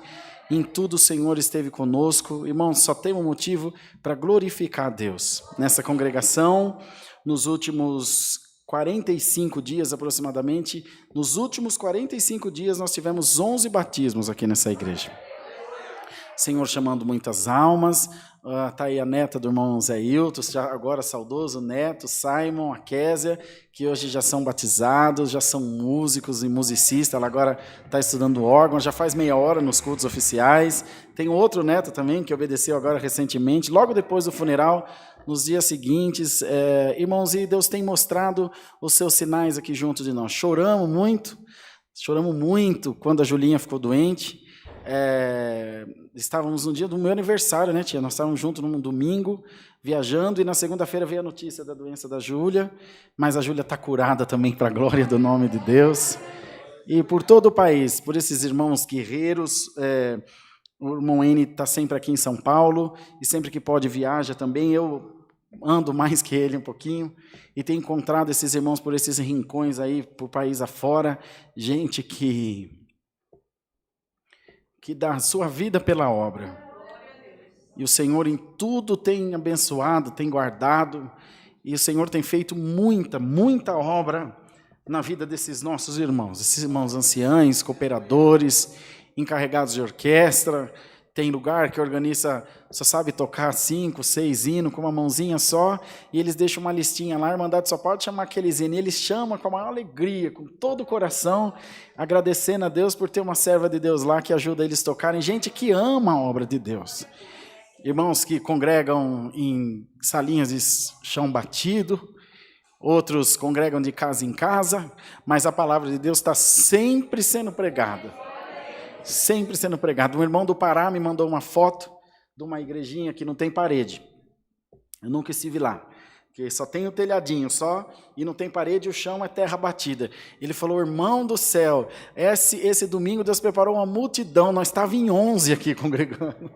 Em tudo o Senhor esteve conosco. Irmãos, só tem um motivo para glorificar a Deus. Nessa congregação, nos últimos 45 dias aproximadamente, nos últimos 45 dias nós tivemos 11 batismos aqui nessa igreja. Senhor chamando muitas almas, está aí a neta do irmão Zé Hilton, já agora saudoso neto, Simon, a Késia, que hoje já são batizados, já são músicos e musicistas, ela agora está estudando órgão, já faz meia hora nos cultos oficiais. Tem outro neto também, que obedeceu agora recentemente, logo depois do funeral, nos dias seguintes. Irmãos, e Deus tem mostrado os seus sinais aqui junto de nós. Choramos muito quando a Julinha ficou doente. Estávamos no dia do meu aniversário, né, tia? Nós estávamos juntos num domingo, viajando, e na segunda-feira veio a notícia da doença da Júlia, mas a Júlia está curada também, para a glória do nome de Deus. E por todo o país, por esses irmãos guerreiros, o irmão N está sempre aqui em São Paulo, e sempre que pode viaja também. Eu ando mais que ele um pouquinho, e tenho encontrado esses irmãos por esses rincões aí, por país afora, gente que dá a sua vida pela obra. E o Senhor em tudo tem abençoado, tem guardado, e o Senhor tem feito muita obra na vida desses nossos irmãos, esses irmãos anciãos, cooperadores, encarregados de orquestra. Tem lugar que organiza, só sabe tocar 5, 6 hinos com uma mãozinha só, e eles deixam uma listinha lá, a Irmandade só pode chamar aqueles hinos, e eles chamam com a maior alegria, com todo o coração, agradecendo a Deus por ter uma serva de Deus lá que ajuda eles a tocarem, gente que ama a obra de Deus. Irmãos que congregam em salinhas de chão batido, outros congregam de casa em casa, mas a palavra de Deus está sempre sendo pregada. Sempre sendo pregado. Um irmão do Pará me mandou uma foto de uma igrejinha que não tem parede. Eu nunca estive lá, que só tem o telhadinho só, e não tem parede, e o chão é terra batida. Ele falou: irmão do céu, esse domingo Deus preparou uma multidão, nós estávamos em 11 aqui congregando.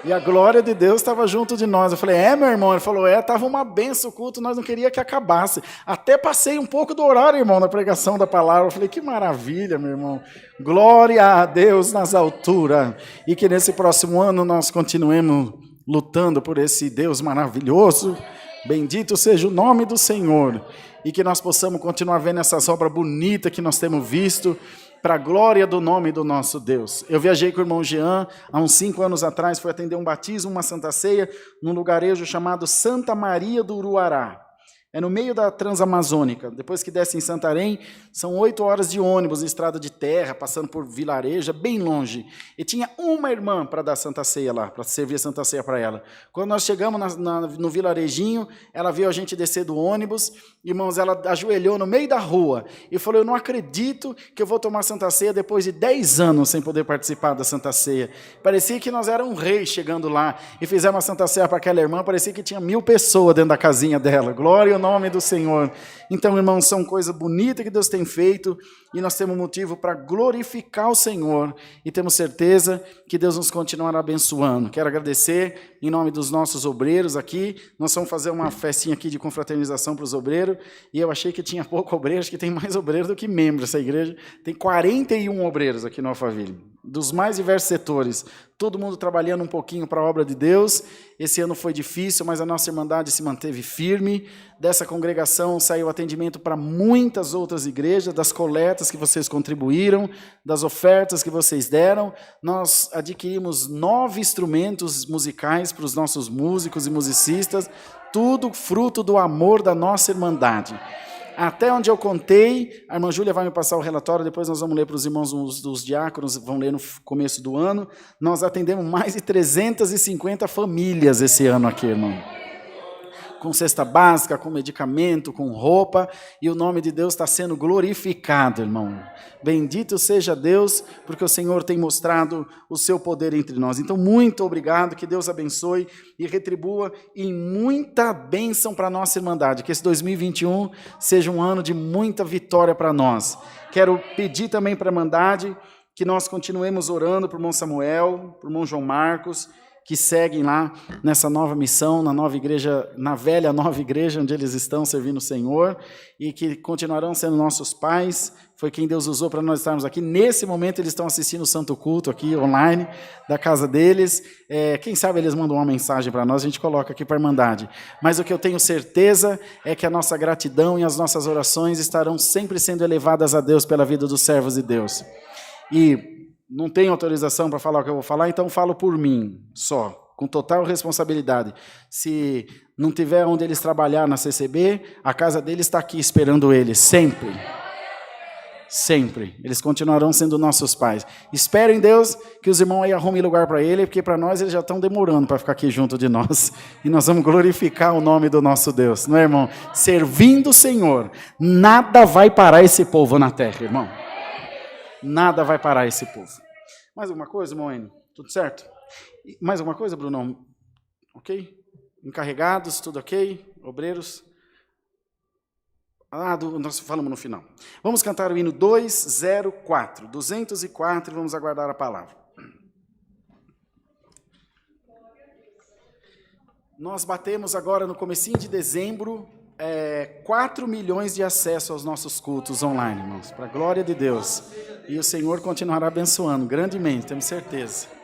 E a glória de Deus estava junto de nós. Eu falei: meu irmão? Ele falou: estava uma benção o culto, nós não queríamos que acabasse. Até passei um pouco do horário, irmão, na pregação da palavra. Eu falei: que maravilha, meu irmão. Glória a Deus nas alturas. E que nesse próximo ano nós continuemos lutando por esse Deus maravilhoso. Bendito seja o nome do Senhor. E que nós possamos continuar vendo essas obras bonitas que nós temos visto, para a glória do nome do nosso Deus. Eu viajei com o irmão Jean, há uns 5 anos atrás, fui atender um batismo, uma Santa Ceia, num lugarejo chamado Santa Maria do Uruará. É no meio da Transamazônica. Depois que desce em Santarém, são 8 horas de ônibus, estrada de terra, passando por vilarejo, bem longe. E tinha uma irmã para dar Santa Ceia lá, para servir a Santa Ceia para ela. Quando nós chegamos no vilarejinho, ela viu a gente descer do ônibus, irmãos, ela ajoelhou no meio da rua e falou: eu não acredito que eu vou tomar Santa Ceia depois de 10 anos sem poder participar da Santa Ceia. Parecia que nós éramos um rei chegando lá e fizemos a Santa Ceia para aquela irmã, parecia que tinha 1000 pessoas dentro da casinha dela. Glória ao nome do Senhor. Então, irmãos, são coisas bonitas que Deus tem feito, e nós temos motivo para glorificar o Senhor, e temos certeza que Deus nos continuará abençoando. Quero agradecer em nome dos nossos obreiros aqui. Nós vamos fazer uma festinha aqui de confraternização para os obreiros, e eu achei que tinha pouco obreiro, acho que tem mais obreiros do que membros essa igreja. Tem 41 obreiros aqui no Alphaville, dos mais diversos setores, todo mundo trabalhando um pouquinho para a obra de Deus. Esse ano foi difícil, mas a nossa irmandade se manteve firme. Dessa congregação saiu atendimento para muitas outras igrejas, das coletas que vocês contribuíram, das ofertas que vocês deram. Nós adquirimos 9 instrumentos musicais para os nossos músicos e musicistas, tudo fruto do amor da nossa irmandade. Até onde eu contei, a irmã Júlia vai me passar o relatório, depois nós vamos ler para os irmãos dos diáconos, vão ler no começo do ano. Nós atendemos mais de 350 famílias esse ano aqui, irmão. com cesta básica, com medicamento, com roupa, e o nome de Deus está sendo glorificado, irmão. Bendito seja Deus, porque o Senhor tem mostrado o seu poder entre nós. Então, muito obrigado, que Deus abençoe e retribua em muita bênção para a nossa Irmandade. Que esse 2021 seja um ano de muita vitória para nós. Quero pedir também para a Irmandade que nós continuemos orando por irmão Samuel, por irmão João Marcos, que seguem lá nessa nova missão, na nova igreja, na velha nova igreja, onde eles estão servindo o Senhor, e que continuarão sendo nossos pais. Foi quem Deus usou para nós estarmos aqui. Nesse momento, eles estão assistindo o Santo Culto aqui, online, da casa deles. Quem sabe eles mandam uma mensagem para nós, a gente coloca aqui para a Irmandade. Mas o que eu tenho certeza é que a nossa gratidão e as nossas orações estarão sempre sendo elevadas a Deus pela vida dos servos de Deus. E não tenho autorização para falar o que eu vou falar, então falo por mim só, com total responsabilidade. Se não tiver onde eles trabalhar na CCB, a casa deles está aqui esperando eles, sempre. Sempre. Eles continuarão sendo nossos pais. Espero em Deus que os irmãos aí arrumem lugar para ele, porque para nós eles já estão demorando para ficar aqui junto de nós. E nós vamos glorificar o nome do nosso Deus, não é, irmão? Servindo o Senhor, nada vai parar esse povo na terra, irmão. Nada vai parar esse povo. Mais alguma coisa, irmão Enio? Tudo certo? Mais alguma coisa, Brunão? Ok? Encarregados, tudo ok? Obreiros? Nós falamos no final. Vamos cantar o hino 204, 204, e vamos aguardar a palavra. Nós batemos agora no comecinho de dezembro 4 milhões de acessos aos nossos cultos online, irmãos, para a glória de Deus. E o Senhor continuará abençoando grandemente, temos certeza.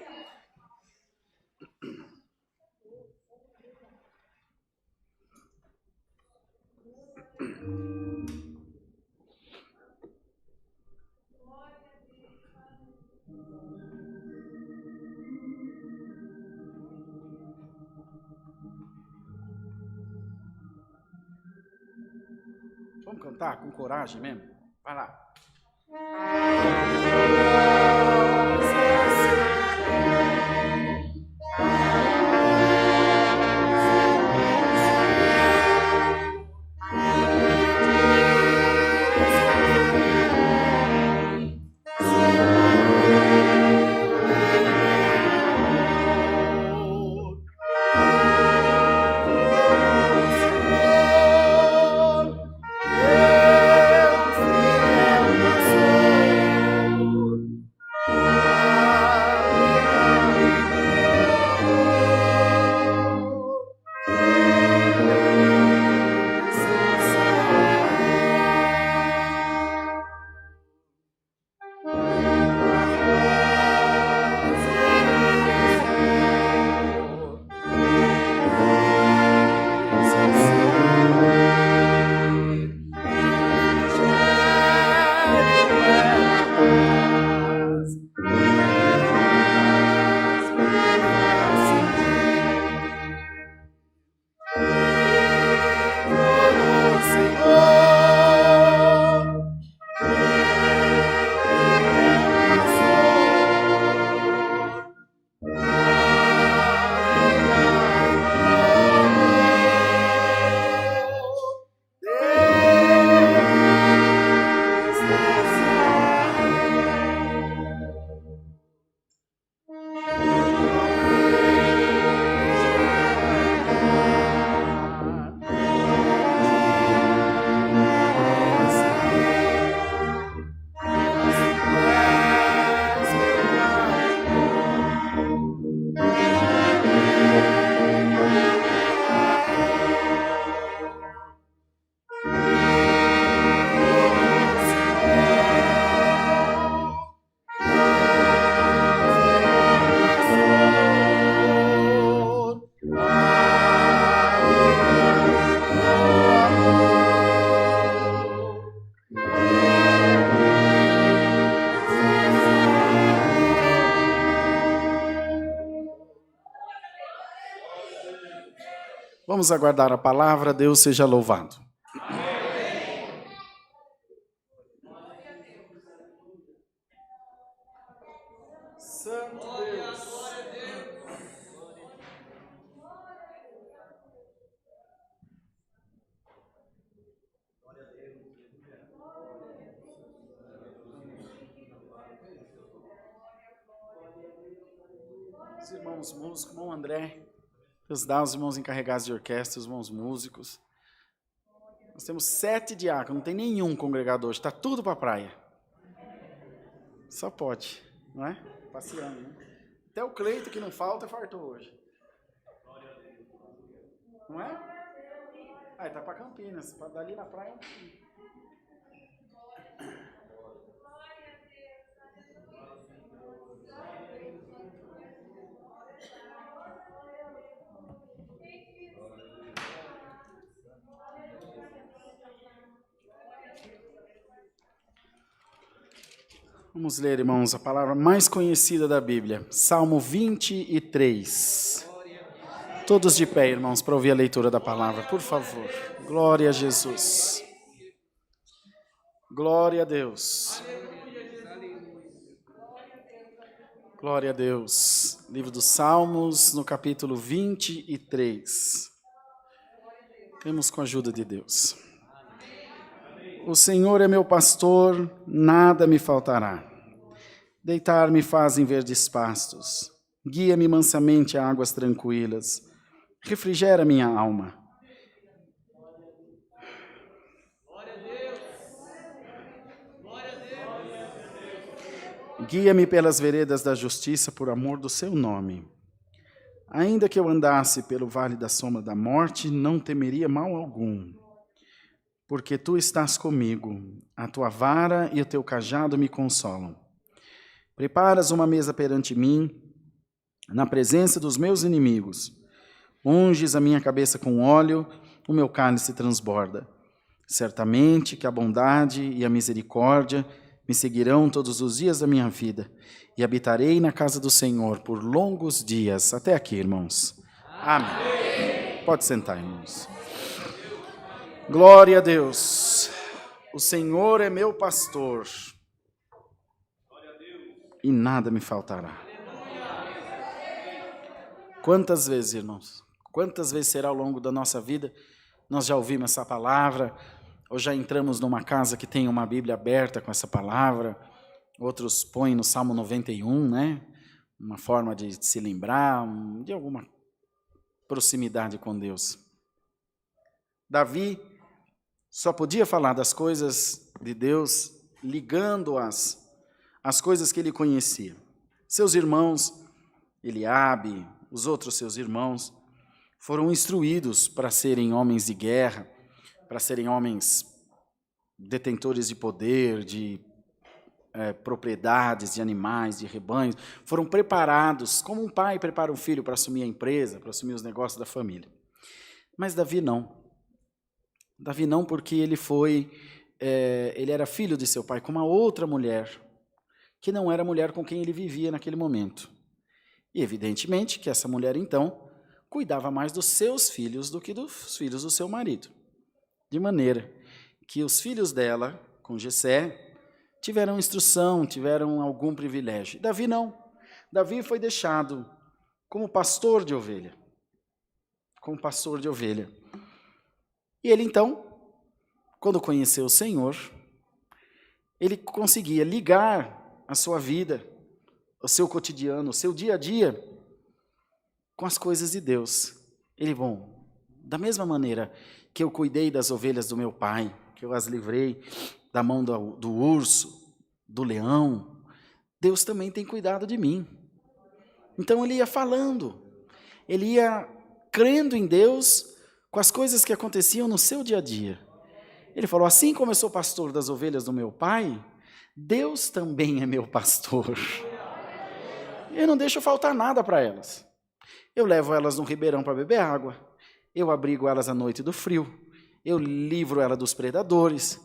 Vamos cantar com coragem mesmo? Vai lá. Vamos aguardar a palavra, Deus seja louvado. Santo Deus. Os irmãos músicos, irmão André, Deus dá os irmãos encarregados de orquestra, os irmãos músicos. Nós temos 7 diáconos, não tem nenhum congregador hoje, está tudo para a praia. Só pode, não é? Passeando, né? Até o Cleito, que não falta, fartou hoje. Não é? Ah, ele está para Campinas, dali na praia. Vamos ler, irmãos, a palavra mais conhecida da Bíblia, Salmo 23. Todos de pé, irmãos, para ouvir a leitura da palavra, por favor. Glória a Jesus. Glória a Deus. Glória a Deus. Livro dos Salmos, no capítulo 23. Temos com a ajuda de Deus. O Senhor é meu pastor, nada me faltará. Deitar-me faz em verdes pastos. Guia-me mansamente a águas tranquilas. Refrigera minha alma. Guia-me pelas veredas da justiça por amor do seu nome. Ainda que eu andasse pelo vale da sombra da morte, não temeria mal algum. Porque tu estás comigo, a tua vara e o teu cajado me consolam. Preparas uma mesa perante mim, na presença dos meus inimigos. Unges a minha cabeça com óleo, o meu cálice transborda. Certamente que a bondade e a misericórdia me seguirão todos os dias da minha vida, e habitarei na casa do Senhor por longos dias. Até aqui, irmãos. Amém. Pode sentar, irmãos. Glória a Deus. O Senhor é meu pastor e nada me faltará. Quantas vezes, irmãos, quantas vezes será ao longo da nossa vida nós já ouvimos essa palavra, ou já entramos numa casa que tem uma Bíblia aberta com essa palavra, outros põem no Salmo 91, né? Uma forma de se lembrar, de alguma proximidade com Deus. Davi só podia falar das coisas de Deus ligando-as às coisas que ele conhecia. Seus irmãos, Eliabe, os outros seus irmãos, foram instruídos para serem homens de guerra, para serem homens detentores de poder, de propriedades, de animais, de rebanhos. Foram preparados, como um pai prepara um filho para assumir a empresa, para assumir os negócios da família. Mas Davi não. Davi não, porque ele era filho de seu pai com uma outra mulher, que não era a mulher com quem ele vivia naquele momento. E evidentemente que essa mulher, então, cuidava mais dos seus filhos do que dos filhos do seu marido. De maneira que os filhos dela, com Jessé, tiveram instrução, tiveram algum privilégio. Davi não. Davi foi deixado como pastor de ovelha. Como pastor de ovelha. E ele, então, quando conheceu o Senhor, ele conseguia ligar a sua vida, o seu cotidiano, o seu dia a dia, com as coisas de Deus. Ele, da mesma maneira que eu cuidei das ovelhas do meu pai, que eu as livrei da mão do urso, do leão, Deus também tem cuidado de mim. Então ele ia falando, ele ia crendo em Deus com as coisas que aconteciam no seu dia a dia. Ele falou, assim como eu sou pastor das ovelhas do meu pai, Deus também é meu pastor. Eu não deixo faltar nada para elas. Eu levo elas no ribeirão para beber água, eu abrigo elas à noite do frio, eu livro elas dos predadores.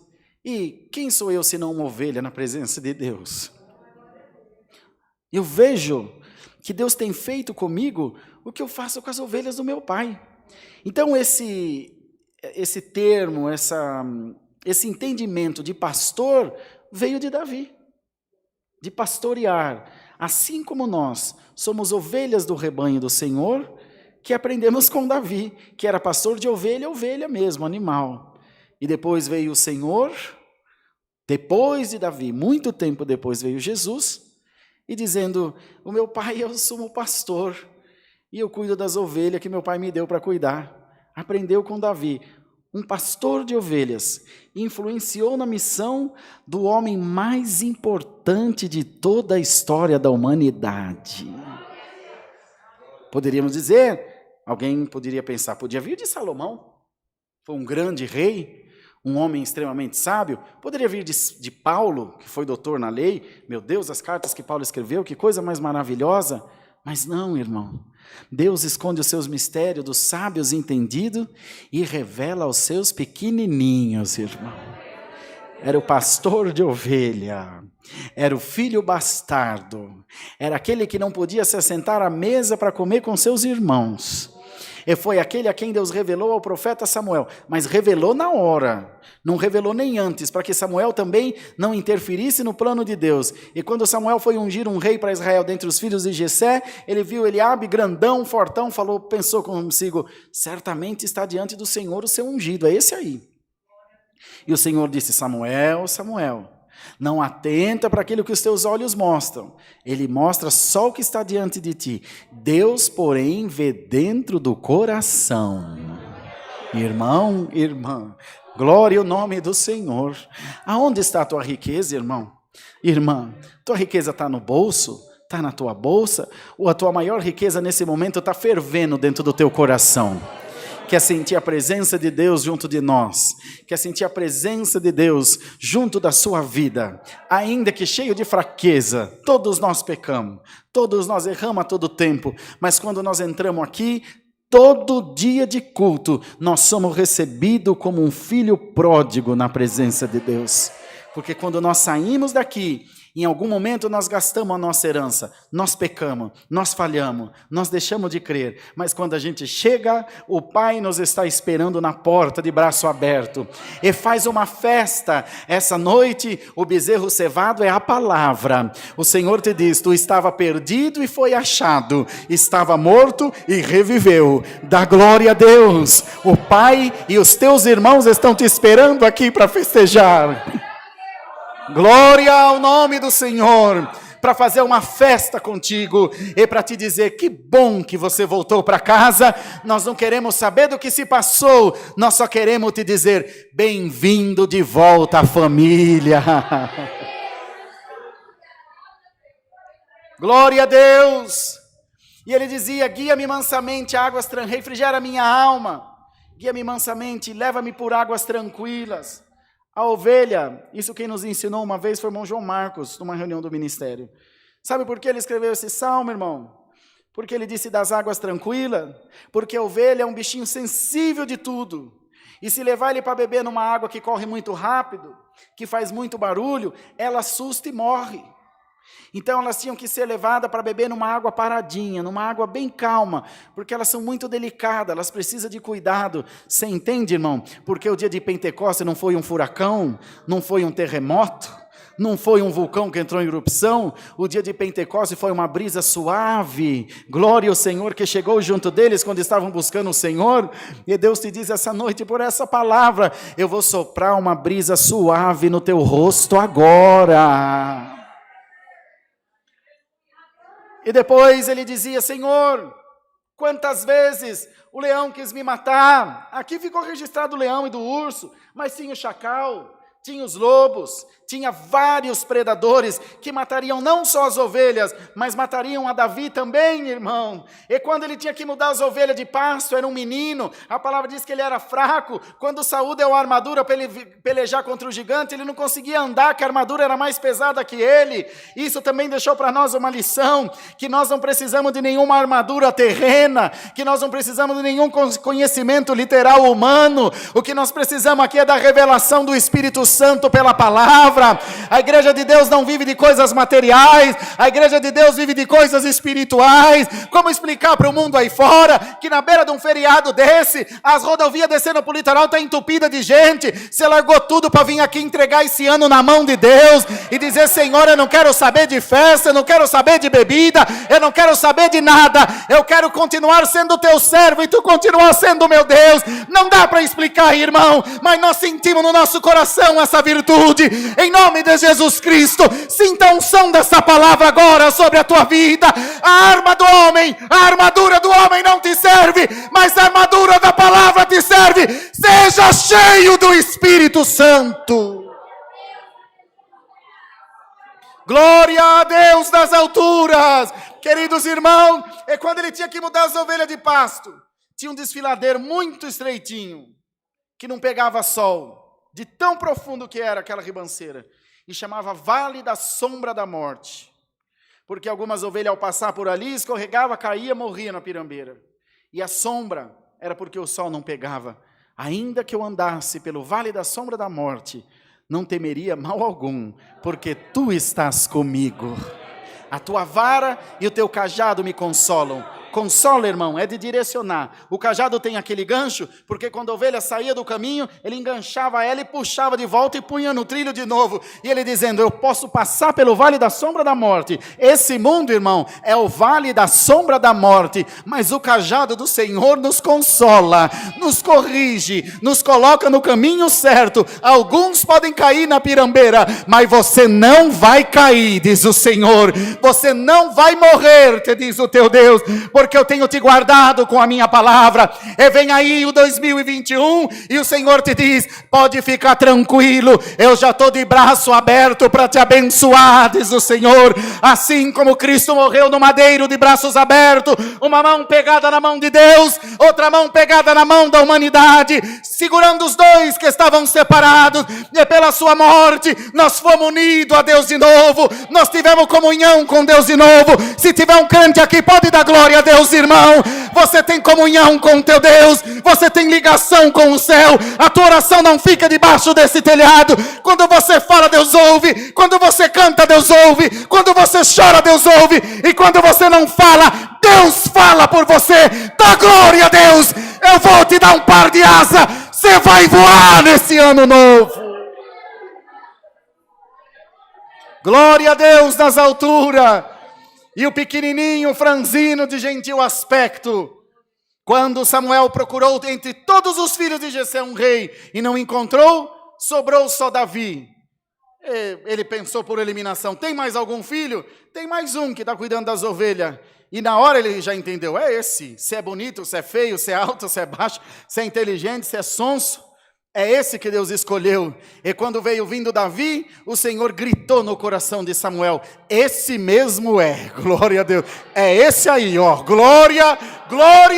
E quem sou eu senão uma ovelha na presença de Deus? Eu vejo que Deus tem feito comigo o que eu faço com as ovelhas do meu pai. Então esse termo, esse entendimento de pastor veio de Davi, de pastorear. Assim como nós somos ovelhas do rebanho do Senhor, que aprendemos com Davi, que era pastor de ovelha, ovelha mesmo, animal. E depois veio o Senhor, depois de Davi, muito tempo depois veio Jesus, e dizendo: o meu pai é o sumo pastor, e eu cuido das ovelhas que meu pai me deu para cuidar. Aprendeu com Davi, um pastor de ovelhas, influenciou na missão do homem mais importante de toda a história da humanidade. Poderíamos dizer, alguém poderia pensar, podia vir de Salomão, foi um grande rei, um homem extremamente sábio. Poderia vir de Paulo, que foi doutor na lei. Meu Deus, as cartas que Paulo escreveu, que coisa mais maravilhosa. Mas não, irmão. Deus esconde os seus mistérios dos sábios entendidos e revela aos seus pequenininhos, irmão. Era o pastor de ovelha, era o filho bastardo, era aquele que não podia se assentar à mesa para comer com seus irmãos. E foi aquele a quem Deus revelou ao profeta Samuel, mas revelou na hora, não revelou nem antes, para que Samuel também não interferisse no plano de Deus. E quando Samuel foi ungir um rei para Israel dentre os filhos de Jessé, ele viu Eliabe, grandão, fortão, pensou consigo, certamente está diante do Senhor o seu ungido, é esse aí. E o Senhor disse: Samuel, Samuel, não atenta para aquilo que os teus olhos mostram. Ele mostra só o que está diante de ti. Deus, porém, vê dentro do coração. Irmão, irmã, glória ao nome do Senhor. Aonde está a tua riqueza, irmão? Irmã, tua riqueza está no bolso? Está na tua bolsa? Ou a tua maior riqueza nesse momento está fervendo dentro do teu coração? Quer sentir a presença de Deus junto de nós, quer sentir a presença de Deus junto da sua vida, ainda que cheio de fraqueza. Todos nós pecamos, todos nós erramos a todo tempo, mas quando nós entramos aqui, todo dia de culto, nós somos recebidos como um filho pródigo na presença de Deus, porque quando nós saímos daqui, em algum momento nós gastamos a nossa herança, nós pecamos, nós falhamos, nós deixamos de crer, mas quando a gente chega, o Pai nos está esperando na porta de braço aberto, e faz uma festa. Essa noite, o bezerro cevado é a palavra. O Senhor te diz: tu estava perdido e foi achado, estava morto e reviveu. Dá glória a Deus, o Pai e os teus irmãos estão te esperando aqui para festejar. Glória ao nome do Senhor, para fazer uma festa contigo e para te dizer que bom que você voltou para casa. Nós não queremos saber do que se passou, nós só queremos te dizer: bem-vindo de volta à família. Glória a Deus. E ele dizia: guia-me mansamente a águas tranquilas, refrigera minha alma, guia-me mansamente, leva-me por águas tranquilas. A ovelha, isso quem nos ensinou uma vez foi o irmão João Marcos, numa reunião do ministério. Sabe por que ele escreveu esse salmo, irmão? Porque ele disse das águas tranquilas, porque a ovelha é um bichinho sensível de tudo. E se levar ele para beber numa água que corre muito rápido, que faz muito barulho, ela assusta e morre. Então elas tinham que ser levadas para beber numa água paradinha, numa água bem calma, porque elas são muito delicadas, elas precisam de cuidado. Você entende, irmão? Porque o dia de Pentecostes não foi um furacão, não foi um terremoto, não foi um vulcão que entrou em erupção. O dia de Pentecostes foi uma brisa suave. Glória ao Senhor que chegou junto deles quando estavam buscando o Senhor. E Deus te diz essa noite, por essa palavra: eu vou soprar uma brisa suave no teu rosto agora. E depois ele dizia: Senhor, quantas vezes o leão quis me matar? Aqui ficou registrado o leão e do urso, mas tinha o chacal, tinha os lobos, tinha vários predadores que matariam não só as ovelhas, mas matariam a Davi também, irmão. E quando ele tinha que mudar as ovelhas de pasto, era um menino, a palavra diz que ele era fraco. Quando Saul deu a armadura para ele pelejar contra o gigante, ele não conseguia andar, que a armadura era mais pesada que ele. Isso também deixou para nós uma lição, que nós não precisamos de nenhuma armadura terrena, que nós não precisamos de nenhum conhecimento literal humano. O que nós precisamos aqui é da revelação do Espírito Santo pela palavra. A igreja de Deus não vive de coisas materiais, a igreja de Deus vive de coisas espirituais. Como explicar para o mundo aí fora que na beira de um feriado desse, as rodovias descendo para o litoral estão entupidas de gente? Você largou tudo para vir aqui entregar esse ano na mão de Deus e dizer: Senhor, eu não quero saber de festa, eu não quero saber de bebida, eu não quero saber de nada, eu quero continuar sendo teu servo e tu continuar sendo meu Deus. Não dá para explicar, irmão, mas nós sentimos no nosso coração essa virtude. em nome de Jesus Cristo. Sinta a unção dessa palavra agora sobre a tua vida. A arma do homem, a armadura do homem não te serve, mas a armadura da palavra te serve. Seja cheio do Espírito Santo. Glória a Deus nas alturas. Queridos irmãos, é quando ele tinha que mudar as ovelhas de pasto. Tinha um desfiladeiro muito estreitinho, que não pegava sol, de tão profundo que era aquela ribanceira. E chamava Vale da Sombra da Morte. Porque algumas ovelhas, ao passar por ali, escorregava, caía, morria na pirambeira. E a sombra era porque o sol não pegava. Ainda que eu andasse pelo Vale da Sombra da Morte, não temeria mal algum, porque tu estás comigo. A tua vara e o teu cajado me consolam. Consola, irmão, é de direcionar. O cajado tem aquele gancho, porque quando a ovelha saía do caminho, ele enganchava ela e puxava de volta e punha no trilho de novo. E ele dizendo, eu posso passar pelo vale da sombra da morte. Esse mundo, irmão, é o vale da sombra da morte. Mas o cajado do Senhor nos consola, nos corrige, nos coloca no caminho certo. Alguns podem cair na pirambeira, mas você não vai cair, diz o Senhor. Você não vai morrer, te diz o teu Deus, porque eu tenho te guardado com a minha palavra. E vem aí o 2021 e o Senhor te diz, pode ficar tranquilo, eu já estou de braço aberto para te abençoar, diz o Senhor. Assim como Cristo morreu no madeiro de braços abertos, uma mão pegada na mão de Deus, outra mão pegada na mão da humanidade, segurando os dois que estavam separados, e pela sua morte nós fomos unidos a Deus de novo, nós tivemos comunhão com Deus de novo. Se tiver um crente aqui, pode dar glória a Deus, irmão. Você tem comunhão com o teu Deus, você tem ligação com o céu. A tua oração não fica debaixo desse telhado. Quando você fala, Deus ouve. Quando você canta, Deus ouve. Quando você chora, Deus ouve. E quando você não fala, Deus fala por você. Dá glória a Deus. Eu vou te dar um par de asa. Você vai voar nesse ano novo. Glória a Deus nas alturas. E o pequenininho, franzino, de gentil aspecto, quando Samuel procurou entre todos os filhos de Jessé um rei e não encontrou, sobrou só Davi. Ele pensou por eliminação, tem mais algum filho? Tem mais um que está cuidando das ovelhas. E na hora ele já entendeu, é esse. Se é bonito, se é feio, se é alto, se é baixo, se é inteligente, se é sonso. É esse que Deus escolheu. E quando veio vindo Davi, o Senhor gritou no coração de Samuel, esse mesmo é, glória a Deus, é esse aí, ó, glória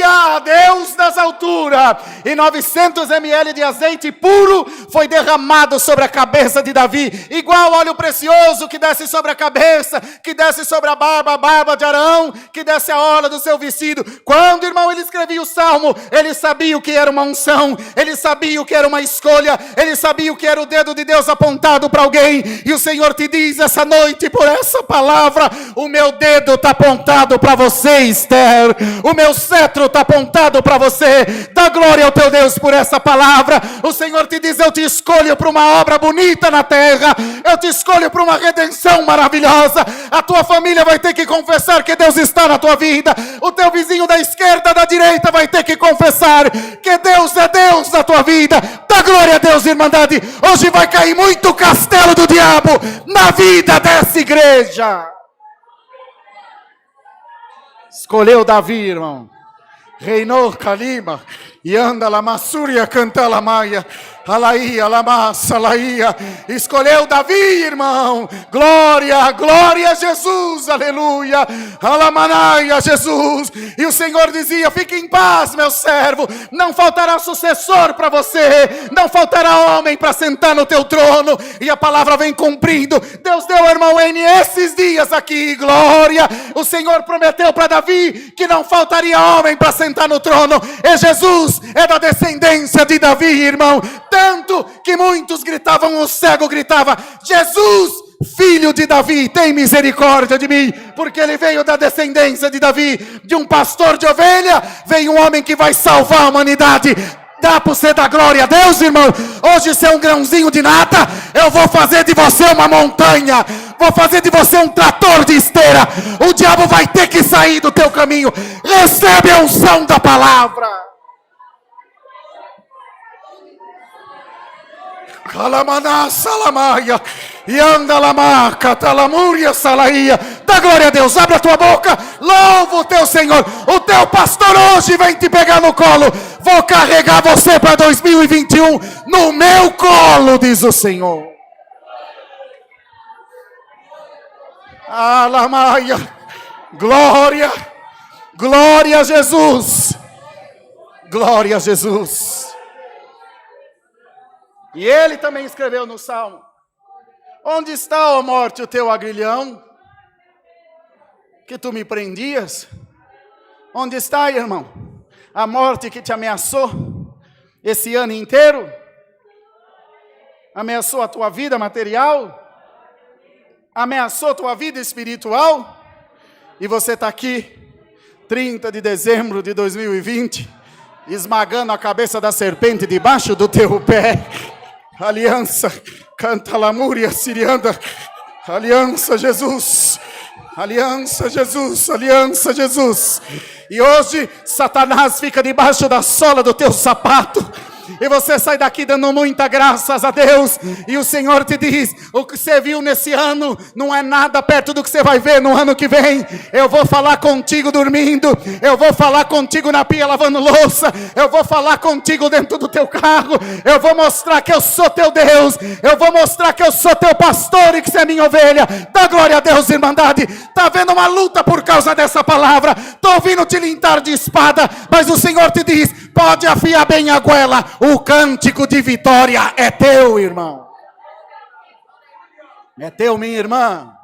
a Deus nas alturas. E 900 ml de azeite puro foi derramado sobre a cabeça de Davi, igual óleo precioso que desce sobre a cabeça, que desce sobre a barba de Arão, que desce a orla do seu vestido. Quando, irmão, ele escrevia o salmo, ele sabia o que era uma unção, ele sabia o que era uma escolha, ele sabia o que era o dedo de Deus apontado para alguém. E o Senhor te diz essa noite, por essa palavra, o meu dedo está apontado para você, Esther, o meu cetro está apontado para você. Dá glória ao teu Deus por essa palavra. O Senhor te diz, eu te escolho para uma obra bonita na terra, eu te escolho para uma redenção maravilhosa. A tua família vai ter que confessar que Deus está na tua vida, o teu vizinho da esquerda, da direita vai ter que confessar que Deus é Deus na tua vida. Dá glória a Deus, irmandade. Hoje vai cair muito castelo do diabo na vida dessa igreja. Escolheu Davi, irmão. Reinou Calima. E anda la Massúria, canta la Maia. Alaía, Lamassa, Alaía. Escolheu Davi, irmão. Glória a Jesus, aleluia. Alamanaia, Jesus. E o Senhor dizia, fique em paz, meu servo. Não faltará sucessor para você. Não faltará homem para sentar no teu trono. E a palavra vem cumprindo. Deus deu, irmão N, esses dias aqui, glória. O Senhor prometeu para Davi que não faltaria homem para sentar no trono. E Jesus é da descendência de Davi, irmão. Tanto que muitos gritavam, o cego gritava, Jesus, filho de Davi, tem misericórdia de mim, porque ele veio da descendência de Davi, de um pastor de ovelha, veio um homem que vai salvar a humanidade. Dá para você dar glória a Deus, irmão? Hoje você é um grãozinho de nata, eu vou fazer de você uma montanha, vou fazer de você um trator de esteira. O diabo vai ter que sair do teu caminho. Recebe a unção da palavra. Calamaná, salamaia. E anda lá, maca, talamúria, salaia. Dá glória a Deus, abre a tua boca, louva o teu Senhor. O teu pastor hoje vem te pegar no colo. Vou carregar você para 2021 no meu colo, diz o Senhor. Alamaia, glória, glória a Jesus, glória a Jesus. E ele também escreveu no Salmo: onde está, ó morte, o teu agrilhão, que tu me prendias? Onde está, irmão, a morte que te ameaçou esse ano inteiro? Ameaçou a tua vida material? Ameaçou a tua vida espiritual? E você está aqui, 30 de dezembro de 2020, esmagando a cabeça da serpente debaixo do teu pé. Aliança, canta lamúria sirianda. Aliança, Jesus. Aliança, Jesus. Aliança, Jesus. E hoje, Satanás fica debaixo da sola do teu sapato. E você sai daqui dando muita graças a Deus. E o Senhor te diz: o que você viu nesse ano não é nada perto do que você vai ver no ano que vem. Eu vou falar contigo dormindo. Eu vou falar contigo na pia lavando louça. Eu vou falar contigo dentro do teu carro. Eu vou mostrar que eu sou teu Deus. Eu vou mostrar que eu sou teu pastor e que você é minha ovelha. Dá glória a Deus, irmandade. Está havendo uma luta por causa dessa palavra. Estou ouvindo te lintar de espada. Mas o Senhor te diz: pode afiar bem a goela. O cântico de vitória é teu, irmão. É teu, minha irmã.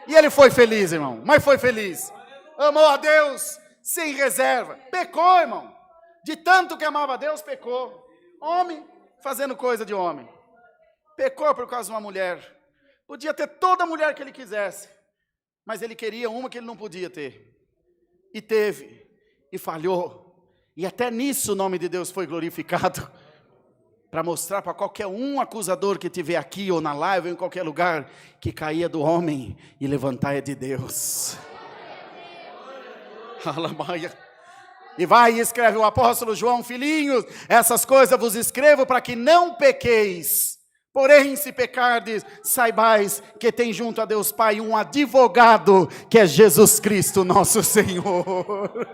E ele foi feliz, irmão. Mas foi feliz. Amou a Deus sem reserva. Pecou, irmão. De tanto que amava a Deus, pecou. Homem fazendo coisa de homem. Pecou por causa de uma mulher. Podia ter toda a mulher que ele quisesse. Mas ele queria uma que ele não podia ter. E teve. E falhou. E até nisso o nome de Deus foi glorificado, para mostrar para qualquer um acusador que estiver aqui ou na live ou em qualquer lugar, que caía do homem e levantar é de Deus. Alamaia. E vai e escreve o apóstolo João: filhinhos, essas coisas vos escrevo para que não pequeis. Porém, se pecardes, saibais que tem junto a Deus Pai um advogado, que é Jesus Cristo, nosso Senhor.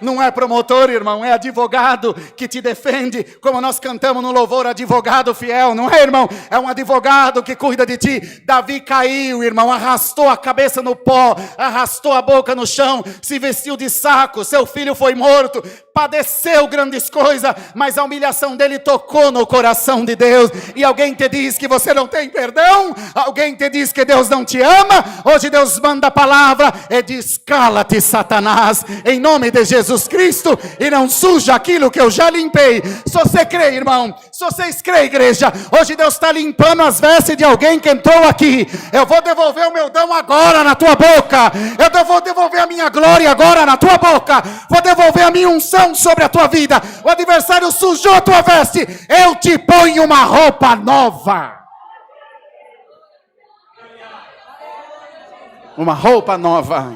Não é promotor, irmão, é advogado que te defende, como nós cantamos no louvor, advogado fiel, não é, irmão? É um advogado que cuida de ti. Davi caiu, irmão, arrastou a cabeça no pó, arrastou a boca no chão, se vestiu de saco, seu filho foi morto, padeceu grandes coisas, mas a humilhação dele tocou no coração de Deus. E alguém te diz que você não tem perdão? Alguém te diz que Deus não te ama? Hoje Deus manda a palavra e diz: cala-te, Satanás, em nome de Jesus Cristo, e não suja aquilo que eu já limpei. Se você crê, irmão, se vocês crê, igreja, hoje Deus está limpando as vestes de alguém que entrou aqui. Eu vou devolver o meu dom agora na tua boca. Eu vou devolver a minha glória agora na tua boca. Vou devolver a minha unção sobre a tua vida. O adversário sujou a tua veste, eu te ponho uma roupa nova. Uma roupa nova.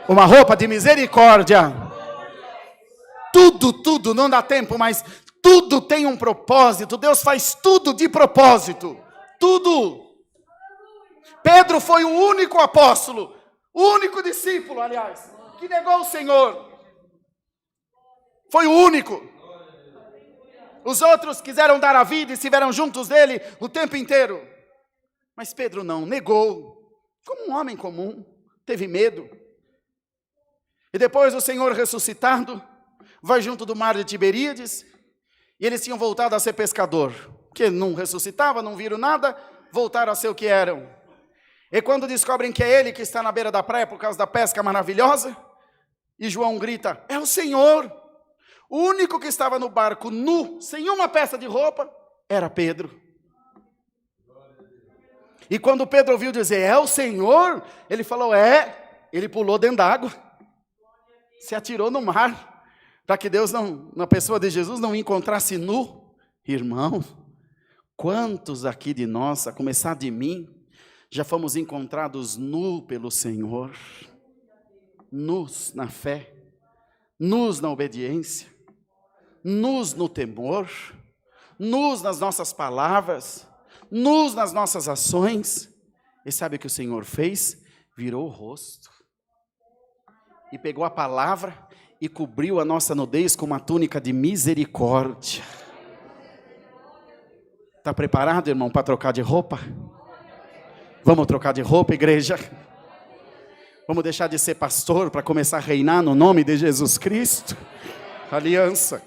Uma roupa de misericórdia. Tudo, não dá tempo, mas tudo tem um propósito. Deus faz tudo de propósito. Tudo. Pedro foi o único apóstolo, o único discípulo, aliás, que negou o Senhor. Foi o único. Os outros quiseram dar a vida e estiveram juntos dele o tempo inteiro. Mas Pedro não, negou. Como um homem comum, teve medo. E depois o Senhor ressuscitado, vai junto do mar de Tiberíades, e eles tinham voltado a ser pescador. Porque não ressuscitava, não viram nada, voltaram a ser o que eram. E quando descobrem que é ele que está na beira da praia por causa da pesca maravilhosa, e João grita: é o Senhor. O único que estava no barco nu, sem uma peça de roupa, era Pedro. E quando Pedro ouviu dizer: é o Senhor, ele falou: é. Ele pulou dentro d'água, se atirou no mar, para que Deus não, na pessoa de Jesus, não encontrasse nu. Irmão, quantos aqui de nós, a começar de mim, já fomos encontrados nu pelo Senhor, nus na fé, nus na obediência, nus no temor, nus nas nossas palavras, nus nas nossas ações. E sabe o que o Senhor fez? Virou o rosto. E pegou a palavra e cobriu a nossa nudez com uma túnica de misericórdia. Está preparado, irmão, para trocar de roupa? Vamos trocar de roupa, igreja? Vamos deixar de ser pastor para começar a reinar no nome de Jesus Cristo? Aliança.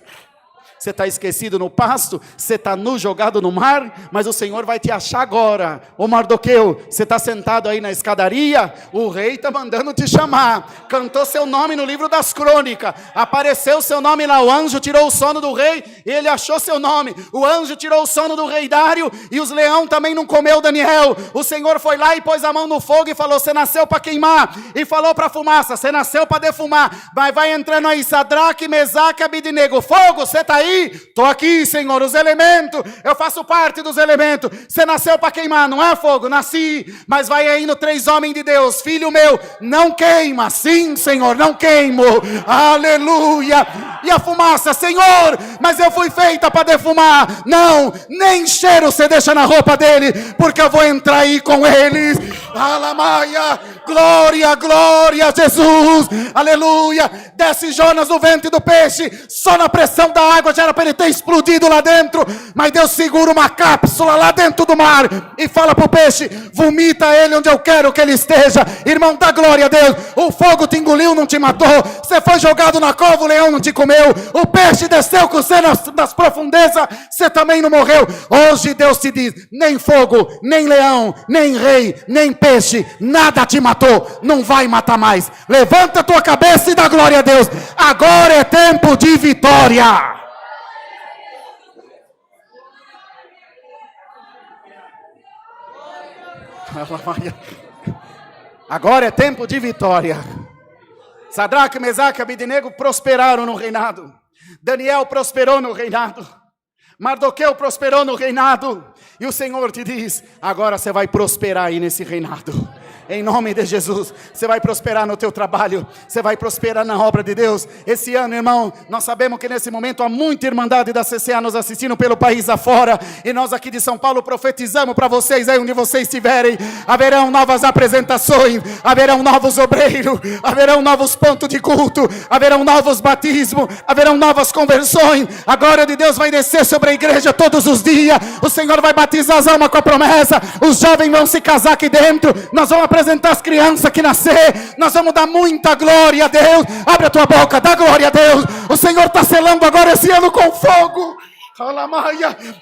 Você está esquecido no pasto, você está nu jogado no mar, mas o Senhor vai te achar agora. Ô Mardoqueu, você está sentado aí na escadaria, o rei está mandando te chamar. Cantou seu nome no livro das crônicas, apareceu seu nome lá, o anjo tirou o sono do rei, e ele achou seu nome. O anjo tirou o sono do rei Dário, e os leão também não comeu Daniel. O Senhor foi lá e pôs a mão no fogo e falou, você nasceu para queimar. E falou para a fumaça, você nasceu para defumar. Mas vai entrando aí, Sadraque, Mesaque, Abidnego. Fogo, você está aí? Estou aqui, Senhor, os elementos, eu faço parte dos elementos. Você nasceu para queimar, não é fogo? Nasci, mas vai indo 3 homens de Deus. Filho meu, não queima. Sim, Senhor, não queimo. Aleluia. E a fumaça, Senhor, mas eu fui feita para defumar. Não, nem cheiro você deixa na roupa dele, porque eu vou entrar aí com eles. Alamaia, glória, glória a Jesus. Aleluia. Desce Jonas no ventre do peixe, só na pressão da água já era para ele ter explodido lá dentro, mas Deus segura uma cápsula lá dentro do mar e fala para o peixe, vomita ele onde eu quero que ele esteja. Irmão, dá glória a Deus. O fogo te engoliu, não te matou. Você foi jogado na cova, o leão não te comeu. O peixe desceu com você nas profundezas, você também não morreu. Hoje Deus te diz, nem fogo, nem leão, nem rei, nem peixe, nada te matou, não vai matar mais. Levanta a tua cabeça e dá glória a Deus. Agora é tempo de vitória. Agora é tempo de vitória. Sadraque, Mesaque e Abidnego prosperaram no reinado. Daniel prosperou no reinado. Mardoqueu prosperou no reinado. E o Senhor te diz, agora você vai prosperar aí nesse reinado. Em nome de Jesus, você vai prosperar no teu trabalho, você vai prosperar na obra de Deus. Esse ano, irmão, nós sabemos que nesse momento há muita irmandade da CCA nos assistindo pelo país afora, e nós aqui de São Paulo profetizamos para vocês aí onde vocês estiverem, haverão novas apresentações, haverão novos obreiros, haverão novos pontos de culto, haverão novos batismos, haverão novas conversões. A glória de Deus vai descer sobre a igreja todos os dias. O Senhor vai batizar as almas com a promessa, os jovens vão se casar aqui dentro, nós vamos apresentar as crianças que nascer, nós vamos dar muita glória a Deus. Abre a tua boca, dá glória a Deus. O Senhor está selando agora esse ano com fogo,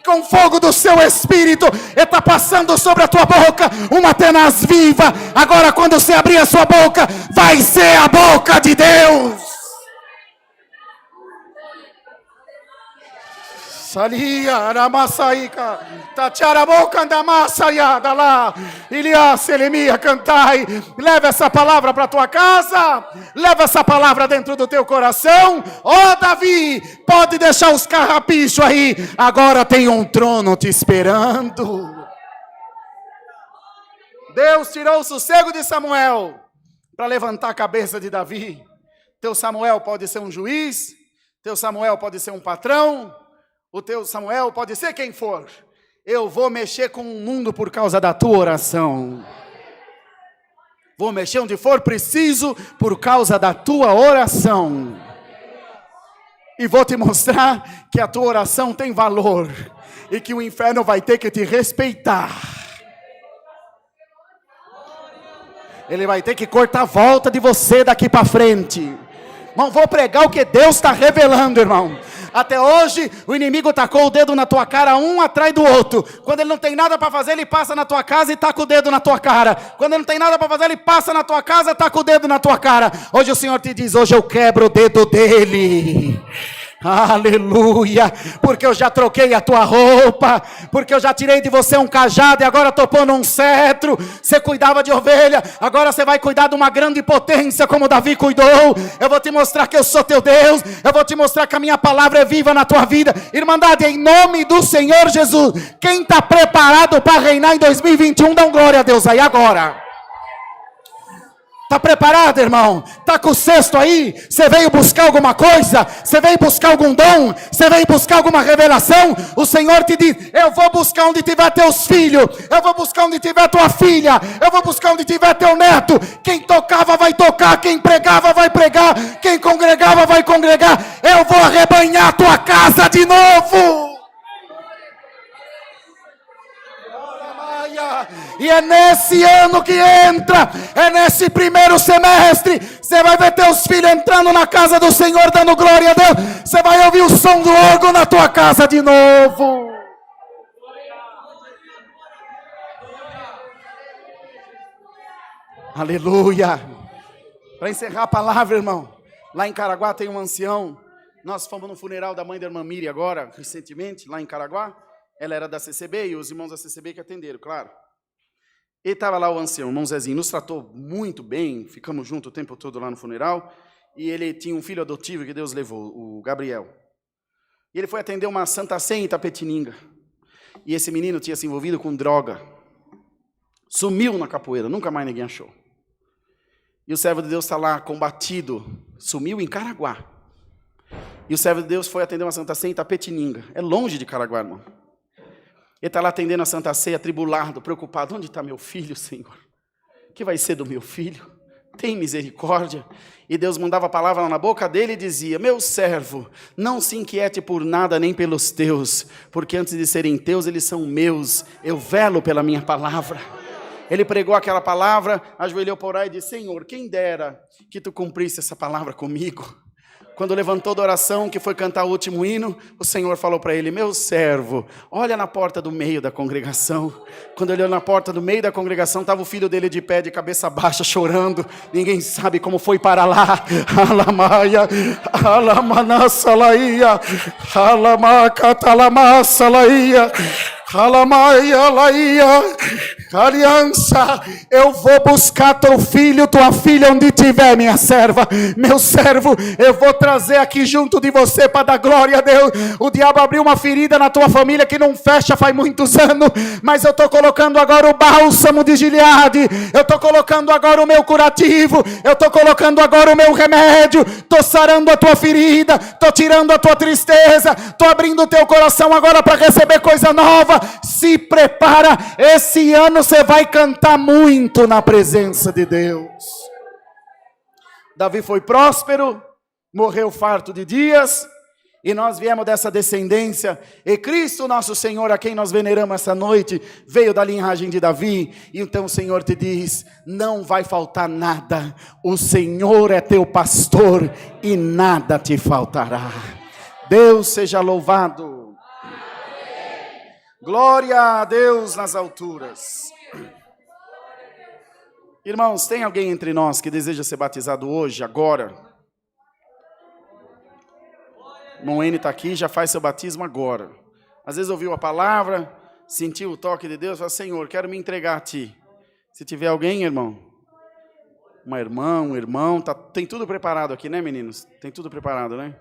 com fogo do seu Espírito. Ele está passando sobre a tua boca uma tenaz viva. Agora quando você abrir a sua boca, vai ser a boca de Deus. Salia, Aramassaíca, Tatiaraboca, Andamassaiada lá, Iliá, Selemia, cantai. Leva essa palavra para tua casa, leva essa palavra dentro do teu coração. Ó Davi, pode deixar os carrapichos aí, agora tem um trono te esperando. Deus tirou o sossego de Samuel para levantar a cabeça de Davi. Teu Samuel pode ser um juiz, teu Samuel pode ser um patrão, o teu Samuel pode ser quem for. Eu vou mexer com o mundo por causa da tua oração. Vou mexer onde for preciso por causa da tua oração. E vou te mostrar que a tua oração tem valor. E que o inferno vai ter que te respeitar. Ele vai ter que cortar a volta de você daqui para frente. Irmão, vou pregar o que Deus está revelando, irmão. Até hoje, o inimigo tacou o dedo na tua cara, um atrás do outro. Quando ele não tem nada para fazer, ele passa na tua casa e taca o dedo na tua cara. Quando ele não tem nada para fazer, ele passa na tua casa e taca o dedo na tua cara. Hoje o Senhor te diz, hoje eu quebro o dedo dele. Aleluia, porque eu já troquei a tua roupa, porque eu já tirei de você um cajado e agora estou pondo um cetro. Você cuidava de ovelha, agora você vai cuidar de uma grande potência como Davi cuidou. Eu vou te mostrar que eu sou teu Deus, eu vou te mostrar que a minha palavra é viva na tua vida. Irmandade, em nome do Senhor Jesus, quem está preparado para reinar em 2021, dá glória a Deus aí agora. Está preparado, irmão? Está com o cesto aí? Você veio buscar alguma coisa? Você veio buscar algum dom? Você veio buscar alguma revelação? O Senhor te diz: eu vou buscar onde tiver teus filhos, eu vou buscar onde tiver tua filha, eu vou buscar onde tiver teu neto. Quem tocava vai tocar, quem pregava vai pregar, quem congregava vai congregar. Eu vou arrebanhar tua casa de novo. E é nesse ano que entra, é nesse primeiro semestre, você vai ver teus filhos entrando na casa do Senhor, dando glória a Deus. Você vai ouvir o som do órgão na tua casa de novo. Aleluia. Para encerrar a palavra, irmão, lá em Caraguá tem um ancião. Nós fomos no funeral da mãe da irmã Miri agora, recentemente, lá em Caraguá. Ela era da CCB e os irmãos da CCB que atenderam, claro. E estava lá o ancião, o irmão Zezinho, nos tratou muito bem, ficamos juntos o tempo todo lá no funeral, e ele tinha um filho adotivo que Deus levou, o Gabriel. E ele foi atender uma Santa Ceia em Itapetininga. E esse menino tinha se envolvido com droga. Sumiu na capoeira, nunca mais ninguém achou. E o servo de Deus está lá combatido, sumiu em Caraguá. E o servo de Deus foi atender uma Santa Ceia em Itapetininga. É longe de Caraguá, irmão. Ele está lá atendendo a Santa Ceia, atribulado, preocupado. Onde está meu filho, Senhor? O que vai ser do meu filho? Tem misericórdia. E Deus mandava a palavra lá na boca dele e dizia: meu servo, não se inquiete por nada nem pelos teus, porque antes de serem teus, eles são meus. Eu velo pela minha palavra. Ele pregou aquela palavra, ajoelhou por aí e disse: Senhor, quem dera que tu cumprisse essa palavra comigo. Quando levantou da oração, que foi cantar o último hino, o Senhor falou para ele: meu servo, olha na porta do meio da congregação. Quando ele olhou na porta do meio da congregação, estava o filho dele de pé, de cabeça baixa, chorando. Ninguém sabe como foi para lá. Alamaia, alamanasalaia, alamacatalamasalaia, alamaia, laia. Aliança, eu vou buscar teu filho, tua filha onde tiver, minha serva, meu servo, eu vou trazer aqui junto de você para dar glória a Deus. O diabo abriu uma ferida na tua família que não fecha faz muitos anos, mas eu estou colocando agora o bálsamo de Gileade, eu estou colocando agora o meu curativo, eu estou colocando agora o meu remédio, estou sarando a tua ferida, estou tirando a tua tristeza, estou abrindo o teu coração agora para receber coisa nova. Se prepara, esse ano você vai cantar muito na presença de Deus. Davi foi próspero, morreu farto de dias, e nós viemos dessa descendência, e Cristo nosso Senhor, a quem nós veneramos essa noite, veio da linhagem de Davi. E então o Senhor te diz: não vai faltar nada, o Senhor é teu pastor e nada te faltará. Deus seja louvado. Glória a Deus nas alturas. Irmãos, tem alguém entre nós que deseja ser batizado hoje, agora? Irmão N está aqui, já faz seu batismo agora. Às vezes ouviu a palavra, sentiu o toque de Deus, fala: Senhor, quero me entregar a Ti. Se tiver alguém, irmão, uma irmã, um irmão, tem tudo preparado aqui, né, meninos? Tem tudo preparado, né?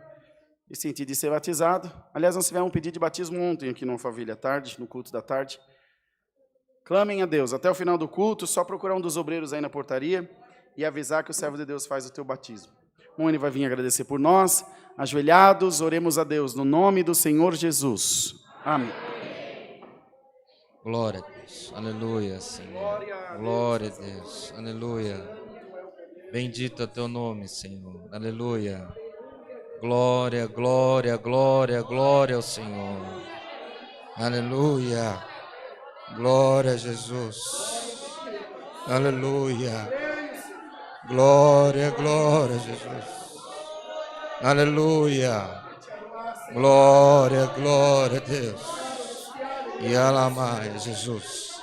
E sentir de ser batizado. Aliás, nós tivemos um pedido de batismo ontem aqui no Alphaville à tarde, no culto da tarde. Clamem a Deus, até o final do culto, só procurar um dos obreiros aí na portaria e avisar que o servo de Deus faz o teu batismo. Ele vai vir agradecer por nós. Ajoelhados, oremos a Deus, no nome do Senhor Jesus. Amém. Glória a Deus, aleluia, Senhor. Glória a Deus, aleluia. Bendito é teu nome, Senhor, aleluia. Glória, glória, glória, glória ao Senhor. Aleluia. Glória a Jesus. Aleluia. Glória, glória a Jesus. Aleluia. Glória, glória a Deus. E alamai Jesus.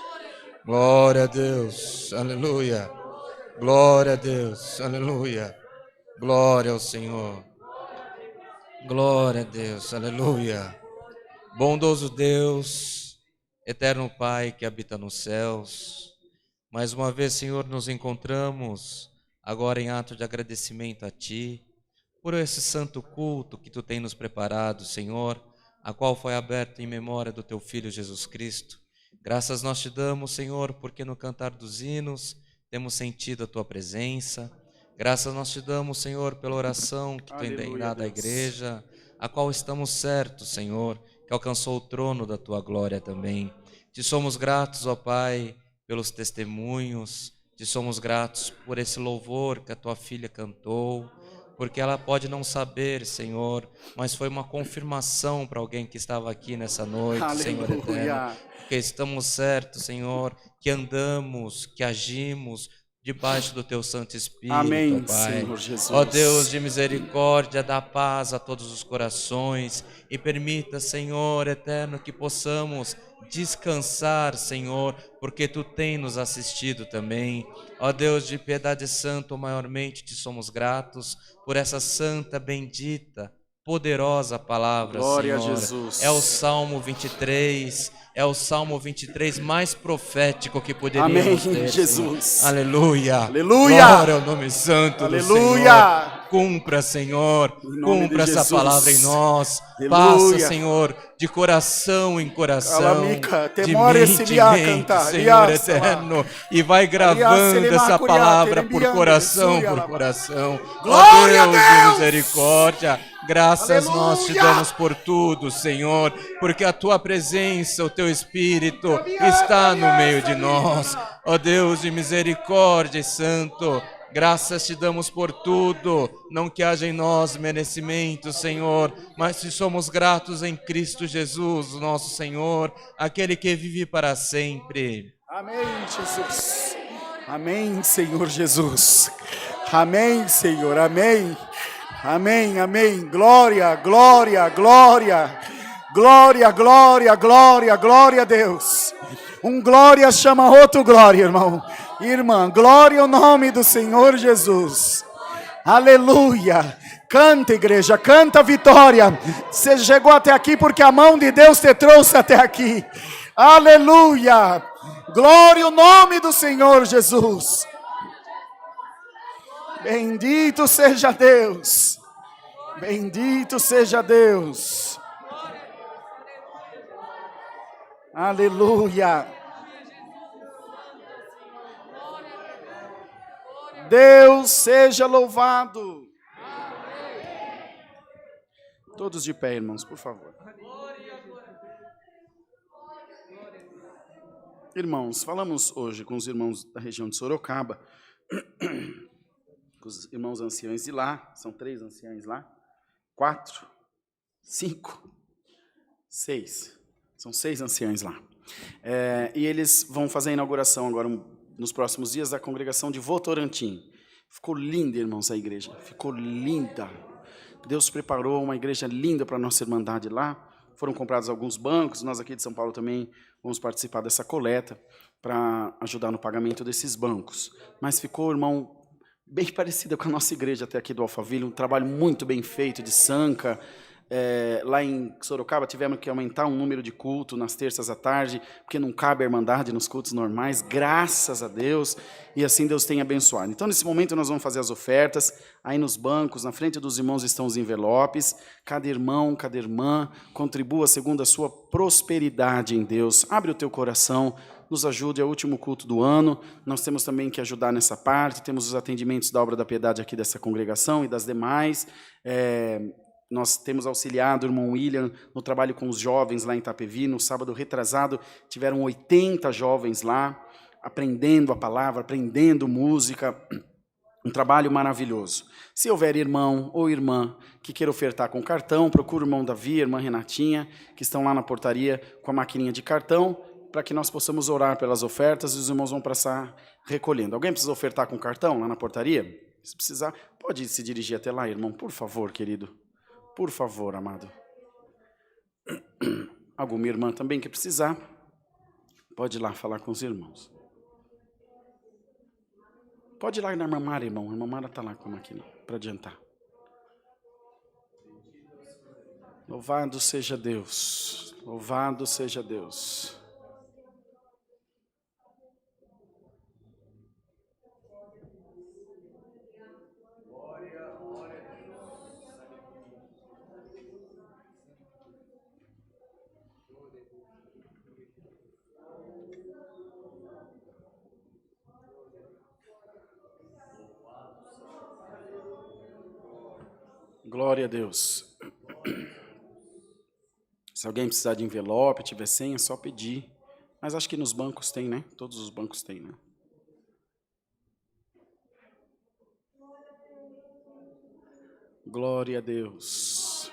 Glória a Deus. Aleluia. Glória a Deus. Aleluia. Glória ao Senhor. Glória a Deus, aleluia. Bondoso Deus, eterno Pai que habita nos céus, mais uma vez, Senhor, nos encontramos agora em ato de agradecimento a Ti, por esse santo culto que Tu tem nos preparado, Senhor, a qual foi aberto em memória do Teu Filho Jesus Cristo. Graças nós Te damos, Senhor, porque no cantar dos hinos temos sentido a tua presença. Graças nós te damos, Senhor, pela oração que tu tem dado à igreja, a qual estamos certos, Senhor, que alcançou o trono da tua glória também. Te somos gratos, ó Pai, pelos testemunhos, te somos gratos por esse louvor que a tua filha cantou, porque ela pode não saber, Senhor, mas foi uma confirmação para alguém que estava aqui nessa noite, Senhor eterno, porque estamos certos, Senhor, que andamos, que agimos debaixo do teu Santo Espírito, Amém, ó Pai. Senhor Jesus. Ó Deus de misericórdia, dá paz a todos os corações e permita, Senhor eterno, que possamos descansar, Senhor, porque tu tem nos assistido também. Ó Deus de piedade santo, maiormente te somos gratos por essa santa, bendita, poderosa palavra, Glória Senhor. a Jesus. É o Salmo 23, é o Salmo 23 mais profético que poderíamos Amém, ter, Jesus. Senhor. Aleluia. Aleluia. Glória ao nome santo Aleluia. do Senhor. Cumpra, Senhor, Em nome cumpra de essa Jesus. palavra em nós. Aleluia. Passa, Senhor, de coração em coração, Calamica, de temore mente esse em mia mente, canta, Senhor riassa, eterno, e vai gravando Riassa, essa lemacuria, palavra por terembiando, coração suia, por lava. coração. Glória Ó Deus a de Deus. misericórdia, graças nós te Aleluia. damos por tudo, Senhor, porque a tua presença, o teu Espírito está no meio de nós. Ó Deus de misericórdia e santo, graças te damos por tudo, não que haja em nós merecimento, Senhor, mas se somos gratos em Cristo Jesus, nosso Senhor, aquele que vive para sempre. Amém, Jesus. Amém, Senhor Jesus. Amém, Senhor. Amém. Amém, amém. Glória, glória, glória. Glória, glória, glória, glória a Deus. Um glória chama outro glória, irmão. Irmã, glória ao nome do Senhor Jesus. Aleluia. Canta, igreja, canta vitória. Você chegou até aqui porque a mão de Deus te trouxe até aqui. Aleluia. Glória ao nome do Senhor Jesus. Bendito seja Deus. Bendito seja Deus. Aleluia. Deus seja louvado. Todos de pé, irmãos, por favor. Irmãos, falamos hoje com os irmãos da região de Sorocaba, com os irmãos anciãos de lá, são 3 anciãos lá, 4, 5, 6, são 6 anciãos lá. E eles vão fazer a inauguração agora, nos próximos dias, da congregação de Votorantim. Ficou linda, irmãos, a igreja, ficou linda. Deus preparou uma igreja linda para a nossa irmandade lá. Foram comprados alguns bancos, nós aqui de São Paulo também vamos participar dessa coleta para ajudar no pagamento desses bancos. Mas ficou, irmão, bem parecida com a nossa igreja até aqui do Alphaville, um trabalho muito bem feito de sanca. Lá em Sorocaba tivemos que aumentar o número de culto nas terças à tarde, porque não cabe a irmandade nos cultos normais, graças a Deus, e assim Deus tem abençoado. Então, nesse momento, nós vamos fazer as ofertas, aí nos bancos, na frente dos irmãos estão os envelopes, cada irmão, cada irmã, contribua segundo a sua prosperidade em Deus. Abre o teu coração, nos ajude, é o último culto do ano, nós temos também que ajudar nessa parte, temos os atendimentos da Obra da Piedade aqui dessa congregação e das demais. Nós temos auxiliado o irmão William no trabalho com os jovens lá em Itapevi. No sábado retrasado, tiveram 80 jovens lá, aprendendo a palavra, aprendendo música. Um trabalho maravilhoso. Se houver irmão ou irmã que queira ofertar com cartão, procure o irmão Davi, a irmã Renatinha, que estão lá na portaria com a maquininha de cartão, para que nós possamos orar pelas ofertas e os irmãos vão passar recolhendo. Alguém precisa ofertar com cartão lá na portaria? Se precisar, pode se dirigir até lá, irmão, por favor, querido. Por favor, amado. Alguma irmã também que precisar, pode ir lá falar com os irmãos. Pode ir lá na irmã Mara, irmão. A irmã Mara está lá com a máquina para adiantar. Louvado seja Deus. Louvado seja Deus. Glória a Deus. Se alguém precisar de envelope, tiver senha, é só pedir. Mas acho que nos bancos tem, né? Todos os bancos têm, né? Glória a Deus.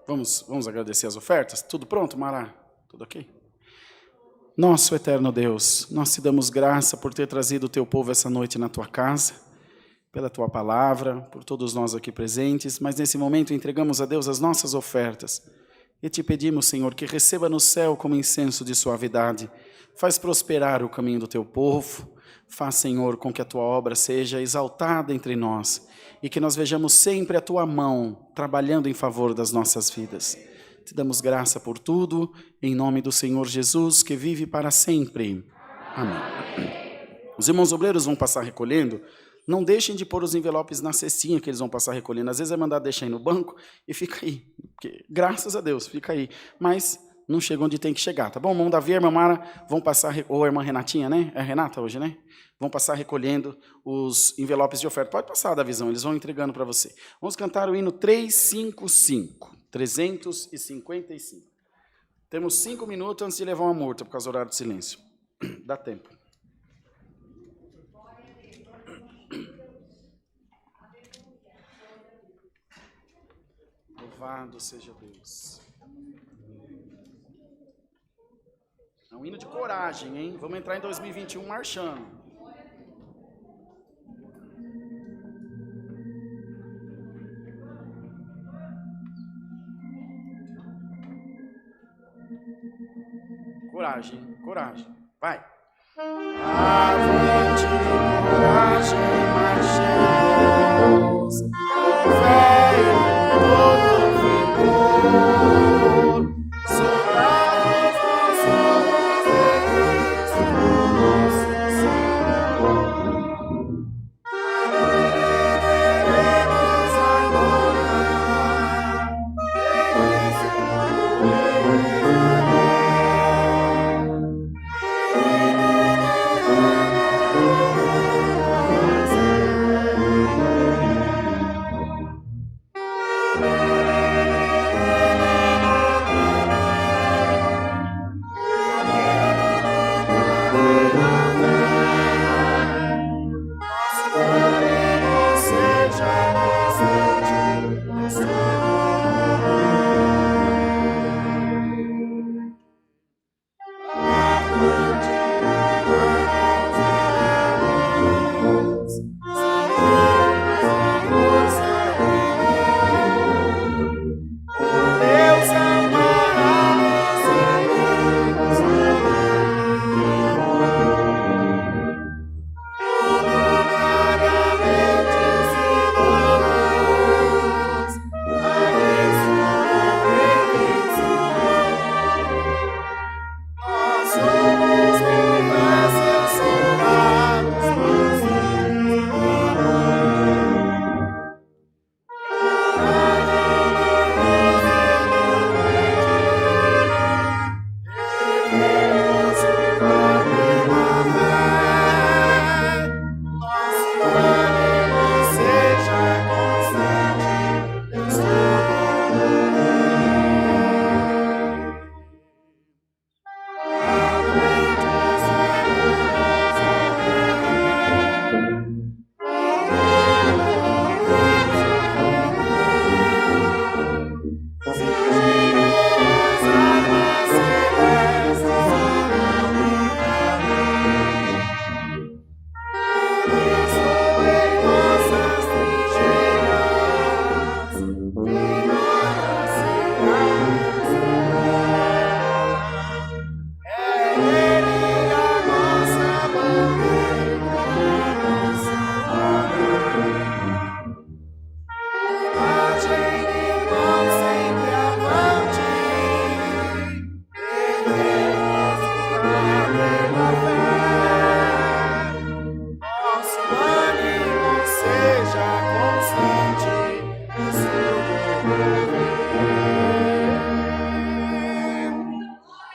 Vamos agradecer as ofertas? Tudo pronto, Mará? Tudo ok? Nosso eterno Deus, nós te damos graça por ter trazido o teu povo essa noite na tua casa, pela tua palavra, por todos nós aqui presentes, mas nesse momento entregamos a Deus as nossas ofertas e te pedimos, Senhor, que receba no céu como incenso de suavidade, faz prosperar o caminho do teu povo, faz, Senhor, com que a tua obra seja exaltada entre nós e que nós vejamos sempre a tua mão trabalhando em favor das nossas vidas. Te damos graça por tudo, em nome do Senhor Jesus, que vive para sempre. Amém. Os irmãos obreiros vão passar recolhendo. Não deixem de pôr os envelopes na cestinha que eles vão passar recolhendo. Às vezes é mandar deixar aí no banco e fica aí. Porque, graças a Deus, fica aí. Mas não chega onde tem que chegar, tá bom? Irmão Davi e irmã Mara vão passar, ou a irmã Renatinha, né? É a Renata hoje, né? Vão passar recolhendo os envelopes de oferta. Pode passar, Davizão, eles vão entregando para você. Vamos cantar o hino 355. 355. Temos 5 minutos antes de levar uma multa, por causa do horário de silêncio. Dá tempo. Louvado seja Deus. É um hino de coragem, hein? Vamos entrar em 2021 marchando. Coragem, coragem. Vai. Avante, coragem, marchemos. Com fé e todo vigor. Soldados nós somos guerreiros do nosso Senhor. Alegraremos agora.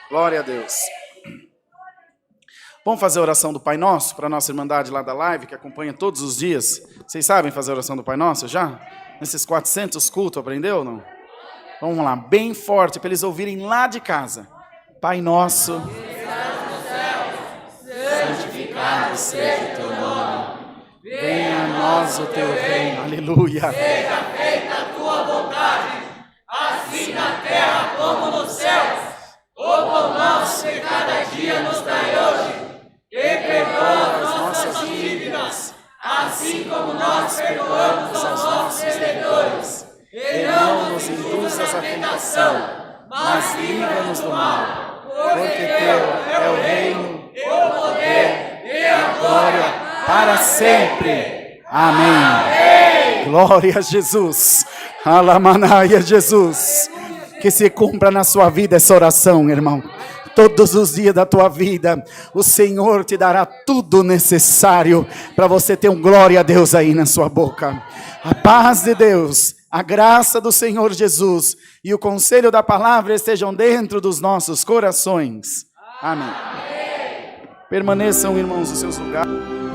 Glória a Deus. Vamos fazer a oração do Pai Nosso para a nossa irmandade lá da live, que acompanha todos os dias. Vocês sabem fazer a oração do Pai Nosso já? Nesses 400 cultos, aprendeu ou não? Vamos lá, bem forte, para eles ouvirem lá de casa. Pai Nosso, santificado seja o teu nome. Venha a nós o teu reino. Aleluia. Seja feita a tua vontade, assim na terra como nos céus. O pão nosso de cada dia nos dai hoje. E perdoa as nossas dívidas, assim como nós perdoamos aos nossos devedores. E não nos induzas à tentação, mas livra-nos do mal. Porque teu é o reino, o poder e a glória para sempre. Amém. Glória a Jesus. Alamanaia Jesus. Que se cumpra na sua vida essa oração, irmão. Todos os dias da tua vida, o Senhor te dará tudo necessário para você ter um glória a Deus aí na sua boca. A paz de Deus, a graça do Senhor Jesus e o conselho da palavra estejam dentro dos nossos corações. Amém. Permaneçam, irmãos, nos seus lugares.